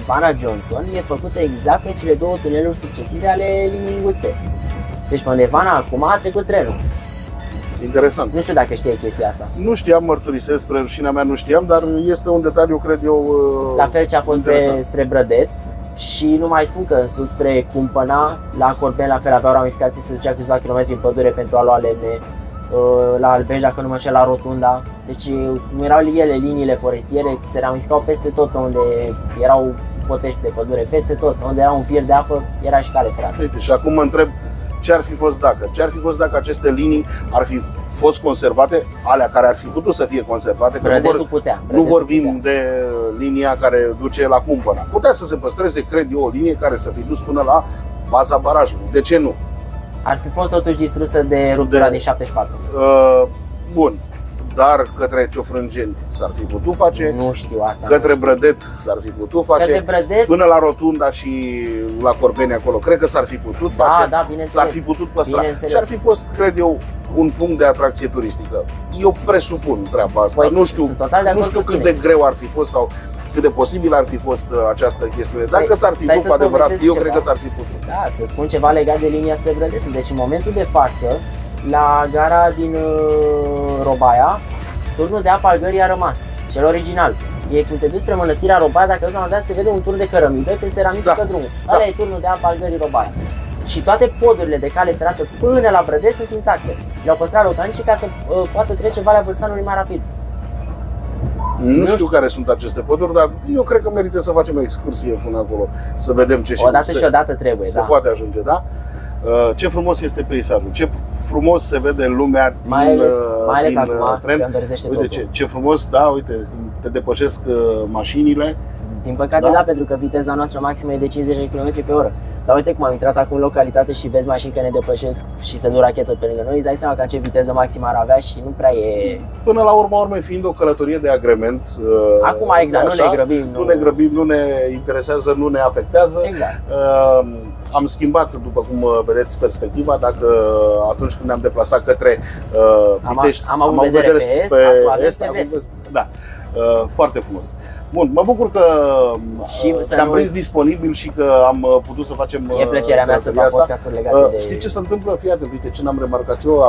Bana Johnson e făcută exact pe cele două tuneluri succesive ale liniei înguste. Deci pe unde Vana acum a trecut trenul. Interesant. Nu știu dacă știi chestia asta. Nu știam, mărturisesc, spre rușinea mea nu știam, dar este un detaliu, cred eu, la fel ce a fost spre Brădet. Și nu mai spun că în sus spre Cumpăna, la Corben, la fel avea o ramificație, se ducea câțiva kilometri în pădure pentru a lua lemne. La Albeș, dacă nu mă înșel, la Rotunda. Deci nu erau ele, liniile forestiere, se ramificau peste tot pe unde erau potești de pădure, peste tot. Pe unde era un fier de apă, era și cale ferată. Uite, și acum mă întreb ce ar fi fost dacă? Ce ar fi fost dacă aceste linii ar fi fost conservate, alea care ar fi putut să fie conservate? Brădetul putea. Nu vorbim de linia care duce la Cumpăna. Putea să se păstreze, cred eu, o linie care să fi dus până la baza barajului. De ce nu? Ar fi fost totuși distrusă de ruptura din 74. Bun. Dar către Ciofrângeni s-ar fi putut face. Nu știu asta. Către Brădet s-ar fi putut face. Către Brădet, până la Rotunda și la Corbeni acolo. Cred că s-ar fi putut face. Da, bineînțeles. S-ar fi putut păstra. Și ar fi fost, cred eu, un punct de atracție turistică. Eu presupun treaba asta. Păi, nu știu cât de greu ar fi fost sau cât de posibil ar fi fost această chestiune. Dacă s-ar fi făcut adevărat, eu cred că s-ar fi putut. Da, să spun ceva legat de linia spre Brădet. Deci în momentul de față, la gara din Robaia, turnul de apă al gării a rămas, cel original. E când te duci spre mănăstirea Robaia, dacă la un dat se vede un turn de cărămidă când se ramifică drumul. Ăla e turnul de apă al gării Robaia. Și toate podurile de cale ferată până la Brădet sunt intacte. Le-au păstrat locanicii ca să poată trece Valea Vâlsanului mai rapid. Nu știu care sunt aceste poduri, dar eu cred că merită să facem o excursie până acolo, să vedem ce odată și odată trebuie, se poate ajunge, da? Ce frumos este peisajul, ce frumos se vede lumea mai ales acum, tren. că înverzește uite totul. ce frumos, da, uite, te depășesc mașinile. Din păcate da, pentru că viteza noastră maximă e de 50 de km pe oră. Dar uite cum am intrat acum în localitate și vezi mașini care ne depășesc și se duc rachetă pe lângă noi, îți dai seama că ce viteză maximă ar avea și nu prea e... Până la urma urmei, fiind o călătorie de agrement, acum exact, așa, nu ne grăbim. Nu ne grăbim, nu ne interesează, nu ne afectează. Exact. Am schimbat, după cum vedeți, perspectiva. Dacă atunci când ne-am deplasat către Pitești, am avut vedere pe est, da, foarte frumos. Bun, mă bucur că te-am prins disponibil și că am putut să facem. E plăcerea mea să fac podcasturi legate de... Știi ce se întâmplă? Fii atent, uite ce n-am remarcat eu.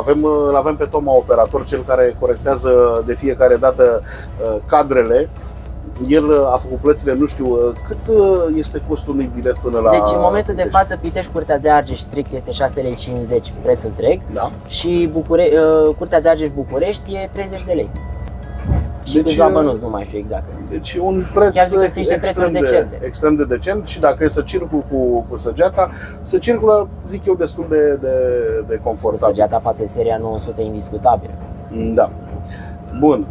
Avem pe Toma, operator, cel care corectează de fiecare dată cadrele. El a făcut plățile, nu știu cât este costul unui bilet până la... Deci în momentul de față Pitești, Curtea de Argeș strict este 6,50 lei preț întreg, da. Și Curtea de Argeș București e 30 de lei. Și câțiva bănuți, nu mai știu exact. Deci un preț extrem de decent și dacă e să circul cu săgeata, se circulă, zic eu, destul de confortabil. Săgeata față de seria 900 indiscutabil. Da. Bun.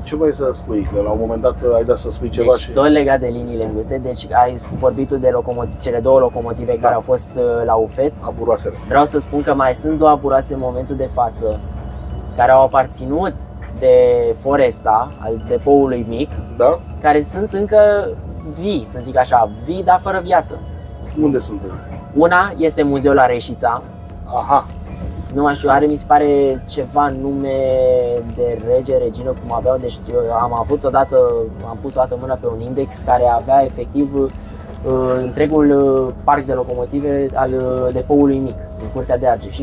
Ce vrei să spui? Că la un moment dat ai dat să spui ceva și... tot legat de liniile înguste, deci ai vorbit tu de cele două locomotive care au fost la UFET. Aburoasele. Vreau să spun că mai sunt două aburoase în momentul de față care au aparținut de Foresta, al depoului mic, da? Care sunt încă vii, să zic așa, vii, dar fără viață. Unde sunt? Una este muzeul la Reșița. Aha. Nu mai știu, are, mi se pare, ceva nume de rege, regină, cum aveau, deci eu am pus o dată mâna pe un index care avea efectiv întregul parc de locomotive al depoului mic, în Curtea de Argeș.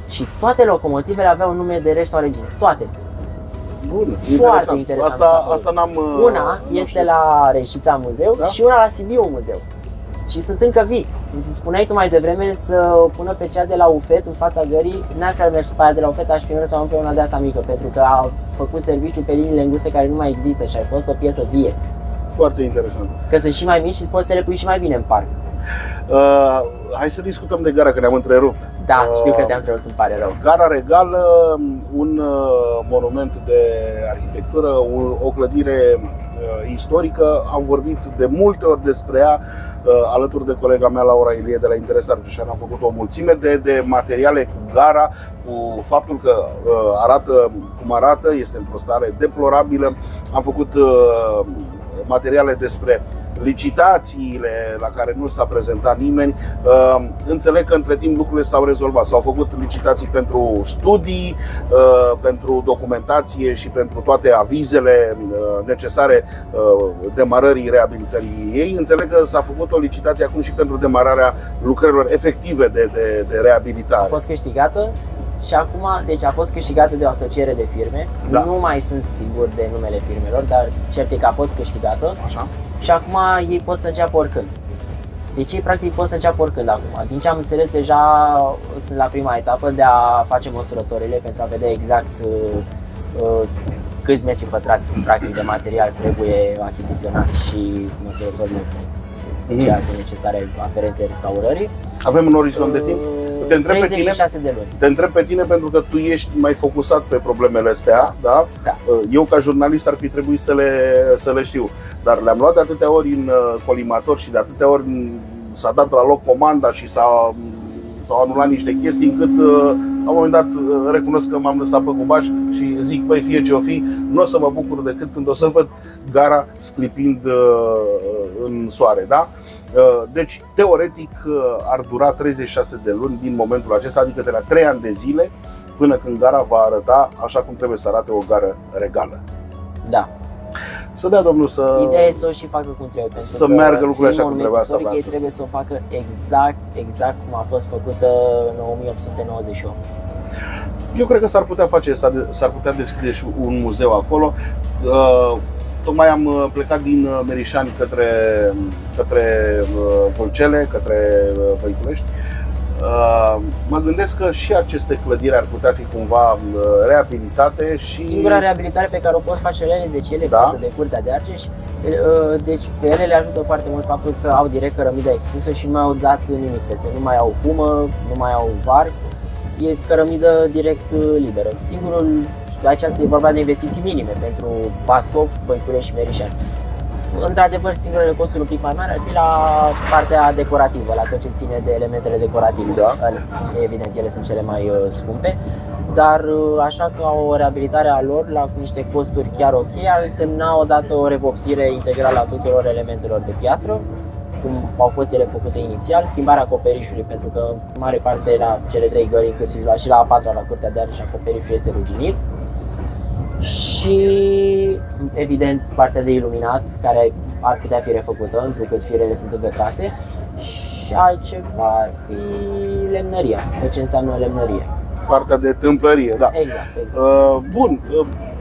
Și toate locomotivele aveau nume de regi sau regine, toate. Bun, foarte interesant. Asta n-am... Una este la Reșița Muzeu, da? Și una la Sibiu Muzeu. Și sunt încă vii. Spuneai tu mai devreme să pună pe cea de la UFET în fața gării. N-aș fi mers pe aia de la UFET, aș fi mers pe una de asta mică, pentru că a făcut serviciu pe liniile înguste care nu mai există și a fost o piesă vie. Foarte interesant. Că sunt și mai mici și poți să le pui și mai bine în parc. Hai să discutăm de gara, că ne-am întrerupt. Da, știu că te-am întrerupt, îmi pare rău. Gara Regală, un monument de arhitectură, o clădire istorică. Am vorbit de multe ori despre ea alături de colega mea Laura Ilie de la Interes Argeșan. Am făcut o mulțime de materiale cu gara, cu faptul că arată cum arată, este într-o stare deplorabilă. Am făcut materiale despre licitațiile la care nu s-a prezentat nimeni. Înțeleg că între timp lucrurile s-au rezolvat. S-au făcut licitații pentru studii, pentru documentație și pentru toate avizele necesare demarării reabilitării ei. Înțeleg că s-a făcut o licitație acum și pentru demararea lucrărilor efective de reabilitare. A fost câștigată? Și acum, deci a fost câștigată de o asociere de firme. Da. Nu mai sunt sigur de numele firmelor, dar cert e că a fost câștigată. Așa. Și acum ei pot să înceapă oricând. Deci ei practic pot să înceapă oricând acum. Din ce am înțeles, deja sunt la prima etapă de a face măsurătorile pentru a vedea exact câți metri pătrați practic de material trebuie achiziționați și măsurătorile ceea ce necesare aferente restaurării. Avem un orizont de timp? Te întreb 36 de luni. Te întreb pe tine pentru că tu ești mai focusat pe problemele astea, da? Da. Eu ca jurnalist ar fi trebuit să le știu, dar le-am luat de atâtea ori în colimator și de atâtea ori s-a dat la loc comanda și s-au anulat niște chestii încât la un moment dat recunosc că m-am lăsat pe cubaș și zic, păi fie ce o fi, nu o să mă bucur decât când o să văd gara sclipind în soare, da? Deci, teoretic, ar dura 36 de luni din momentul acesta, adică de la 3 ani de zile, până când gara va arăta așa cum trebuie să arate o gară regală. Da. Să dea Domnul să... Ideea e să o și facă cum trebuie. Să meargă lucrurile așa cum trebuie. Asta ei trebuie să o facă exact cum a fost făcută în 1898. Eu cred că s-ar putea deschide și un muzeu acolo. Tocmai am plecat din Merișani către Vâlcele, către Văiculești. Mă gândesc că și aceste clădiri ar putea fi cumva reabilitate și... Singura reabilitare pe care o pot face ele față de Curtea de Argeș, deci pe ele le ajută foarte mult faptul că au direct cărămida expusă și nu mai au dat nimic peste, nu mai au humă, nu mai au var, e cărămidă direct liberă. Singurul, aici e vorba de investiții minime pentru Bascov, Băiculești și Merișani. Într-adevăr, singurele costuri un pic mai mari ar fi la partea decorativă, la tot ce ține de elementele decorative. Da. Evident, ele sunt cele mai scumpe, dar așa că o reabilitare a lor la niște costuri chiar ok ar însemna odată o revopsire integrală a tuturor elementelor de piatră, cum au fost ele făcute inițial, schimbarea acoperișului, pentru că în mare parte la cele 3 gări, inclusiv și la a 4-a la Curtea de Argeș, acoperișul este ruginit. Și evident partea de iluminat, care ar putea fi refăcută, întrucât firele sunt încă trase. Și altceva ar fi lemnăria, tot ce înseamnă lemnărie. Partea de tâmplărie, da. Exact. Bun,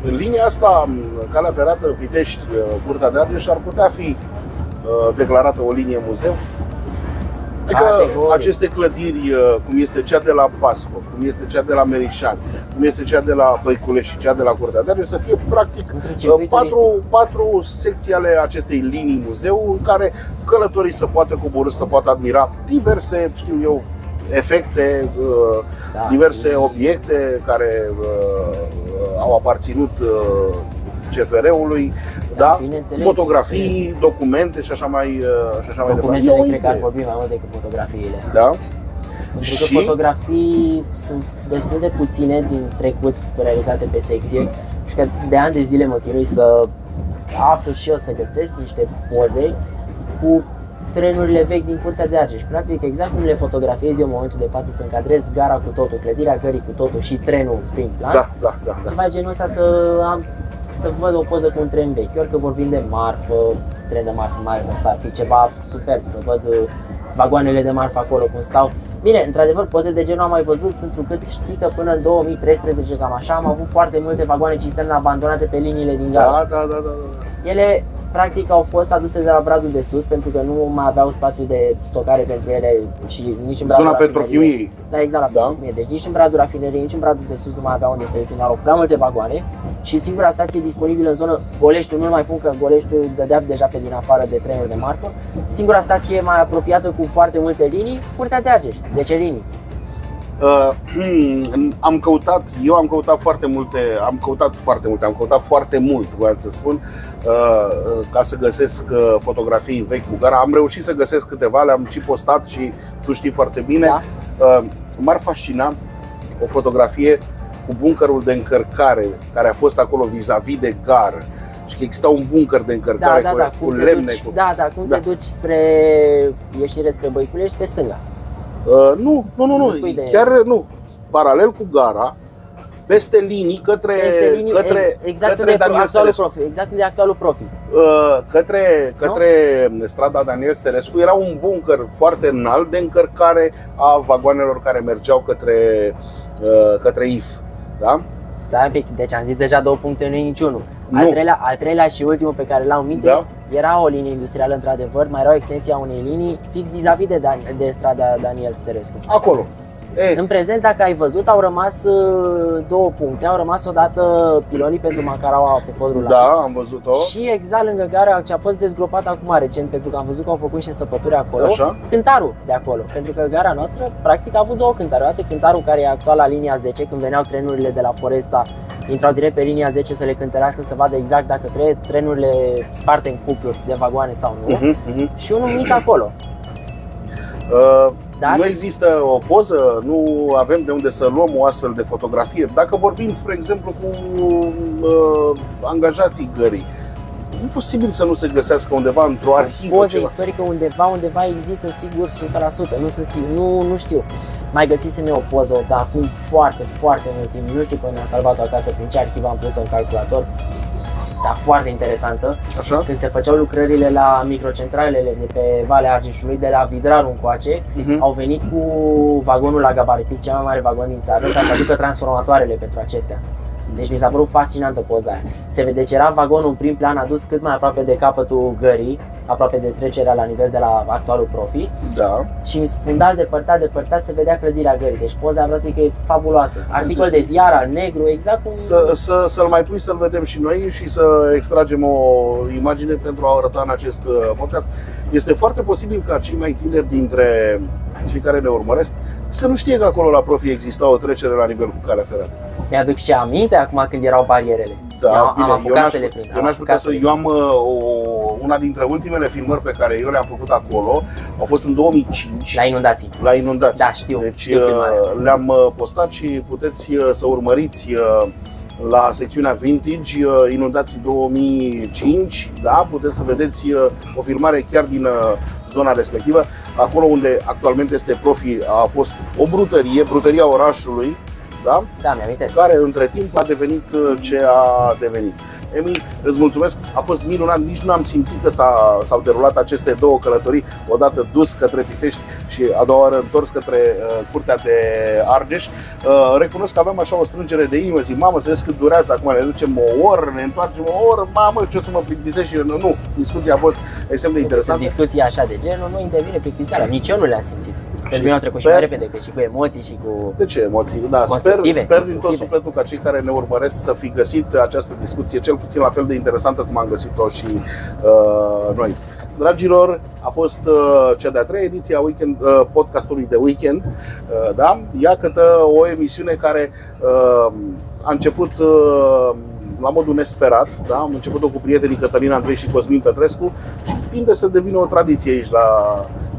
linia asta, calea ferată Pitești, Curtea de Argeș, ar putea fi declarată o linie muzeu. Adică aceste clădiri, cum este cea de la Bascov, cum este cea de la Merișani, cum este cea de la Băiculești și cea de la Curtea de Argeș, să fie practic patru secții ale acestei linii muzeu în care călătorii să poată coborî, să poată admira diverse, știu eu, efecte, diverse obiecte care au aparținut CFR-ului, da? Fotografii, documente și așa mai departe. Documentele cred că ar vorbi mai mult decât fotografiile. Da? Pentru că fotografii sunt destul de puține din trecut realizate pe secție și că de ani de zile mă chinui să aflu și eu să găsesc niște poze cu trenurile vechi din Curtea de Argeș. Practic, exact cum le fotografiez eu în momentul de față, să încadrez gara cu totul, clădirea gării cu totul și trenul prin plan. Da. Ceva genul ăsta să văd o poză cu un tren vechi. Ori că vorbim de marfă, tren de marfă mai ales, asta ar fi ceva superb, să văd vagoanele de marfă acolo cum stau. Bine, într-adevăr, poze de genul am mai văzut, pentru că știi că până în 2013, cam așa, am avut foarte multe vagoane cisterne abandonate pe liniile din gara. Da. Ele, practic, au fost aduse de la Bradul de Sus, pentru că nu mai aveau spațiu de stocare pentru ele și nici în Bradul Zona petrochimiei. Da, exact, la petrochimie. Deci nici în Bradul Rafineriei, nici în Bradul de Sus nu mai aveau unde să le țină loc prea multe vagoane. Și singura stație disponibilă în zonă, Goleștiul, nu mai pun că Goleștiul dădea deja pe din afară de trenuri de marfă. Singura stație mai apropiată cu foarte multe linii, Curtea de Argeș, 10 linii. Am căutat foarte mult, voiam să spun, ca să găsesc fotografii vechi cu gara. Am reușit să găsesc câteva, le-am și postat și tu știi foarte bine. Da. M-ar fascina o fotografie cu bunkerul de încărcare care a fost acolo vis-a-vis de gară. Și că exista un bunker de încărcare cu lemne. Cum te duci spre ieșire spre Băiculești, pe stânga. Nu. Chiar nu. Paralel cu gara, peste linii către Daniel Stărescu. Exact de actualul Profi. Către strada Daniel Stărescu era un bunker foarte înalt de încărcare a vagoanelor care mergeau către IF. Da? Stai un pic, deci am zis deja 2 puncte, nu niciunul. Al treilea și ultimul pe care l-am în minte, era o linie industrială într-adevăr, mai era o extensie a unei linii fix vis-a-vis de strada Daniel Stărescu. Acolo. În prezent, dacă ai văzut, au rămas 2 puncte. Au rămas odată pilonii pentru Macaraua pe podul ăla. Da, am văzut-o. Și exact lângă gara, ce a fost dezgropat acum recent, pentru că am văzut că au făcut și săpături acolo. Așa. Cântarul de acolo, pentru că gara noastră practic a avut 2 cântare. O dată cântarul care e actual la linia 10, când veneau trenurile de la Foresta, intrau direct pe linia 10 să le cântărească, să vadă exact dacă trenurile sparte în cupluri de vagoane sau nu. Și unul mic acolo. Nu există o poză, nu avem de unde să luăm o astfel de fotografie. Dacă vorbim, spre exemplu, cu angajații gării, nu e posibil să nu se găsească undeva într-o arhivă. Poză istorică undeva există sigur 100%, nu știu. Mai găsisem eu o poză, dar acum foarte mult timp, nu știu până am salvat-o acasă, prin ce arhivă am pus-o în calculator. Dar foarte interesantă. Așa? Când se făceau lucrările la microcentralele de pe Valea Argeșului, de la Vidraru încoace, au venit cu vagonul la gabaritic, cel mai mare vagon din țară, ca să aducă transformatoarele pentru acestea. Deci mi s-a părut fascinantă poza aia. Se vede, deci era vagonul în prim plan adus cât mai aproape de capătul gării, aproape de trecerea la nivel de la actualul Profi. Da. Și în fundal depărtat se vedea clădirea gării. Deci poza vreau să zic că e fabuloasă. Articol de ziar al negru, exact cum... Să-l mai pui, să-l vedem și noi și să extragem o imagine pentru a arăta în acest podcast. Este foarte posibil ca cei mai tineri dintre cei care ne urmăresc să nu știe că acolo la Profi exista o trecere la nivel cu calea ferată. Mi-aduc și aminte acum când erau barierele. Da, am apucat să le prind. Eu am una dintre ultimele filmări pe care eu le-am făcut acolo, au fost în 2005. La inundații. La inundații. Da, știu. Deci le-am postat și puteți să urmăriți la secțiunea Vintage, inundații 2005, da, puteți să vedeți o filmare chiar din zona respectivă. Acolo unde actualmente este Profi a fost o brutăria orașului, da? Da, mi-amintesc. Care între timp a devenit ce a devenit. Emi, îți mulțumesc, a fost minunat, nici nu am simțit că s-au derulat aceste 2 călătorii, odată dus către Pitești și a doua oară întors către Curtea de Argeș. Recunosc că aveam așa o strângere de inimă, zic, mamă, să vezi cât durează, acum ne ducem o oră, ne întoarcem o oră, mamă, ce o să mă plictisesc și nu, discuția a fost extrem de interesantă. Discuții așa de genul nu intervine plictiseala, nici eu nu le-am simțit. Pentru mine au trecut și mai repede, că și cu emoții și cu... De ce emoții? Da, sper din tot sufletul ca cei care ne urmăresc să fi găsit această discuție cel puțin la fel de interesantă cum am găsit-o și noi. Dragilor, a fost cea de-a treia ediție a podcastului de weekend. Da? Iată o emisiune care a început la modul nesperat. Da? Am început-o cu prietenii Cătălin Andrei și Cosmin Petrescu și tinde să devină o tradiție aici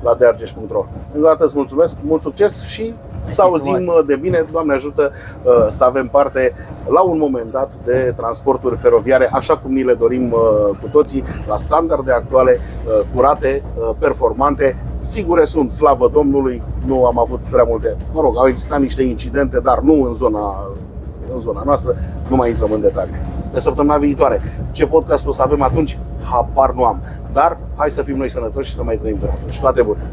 la deargeș.ro. Încă o dată îți mulțumesc, mult succes și să auzim de bine, Doamne ajută, să avem parte la un moment dat de transporturi feroviare așa cum ni le dorim cu toții, la standarde actuale, curate, performante. Sigure sunt, slavă Domnului, nu am avut prea multe, mă rog, au existat niște incidente, dar nu în zona noastră, nu mai intrăm în detalii. Pe săptămâna viitoare, ce podcast o să avem atunci, habar nu am, dar hai să fim noi sănătoși și să mai trăim până atunci. Toate bune!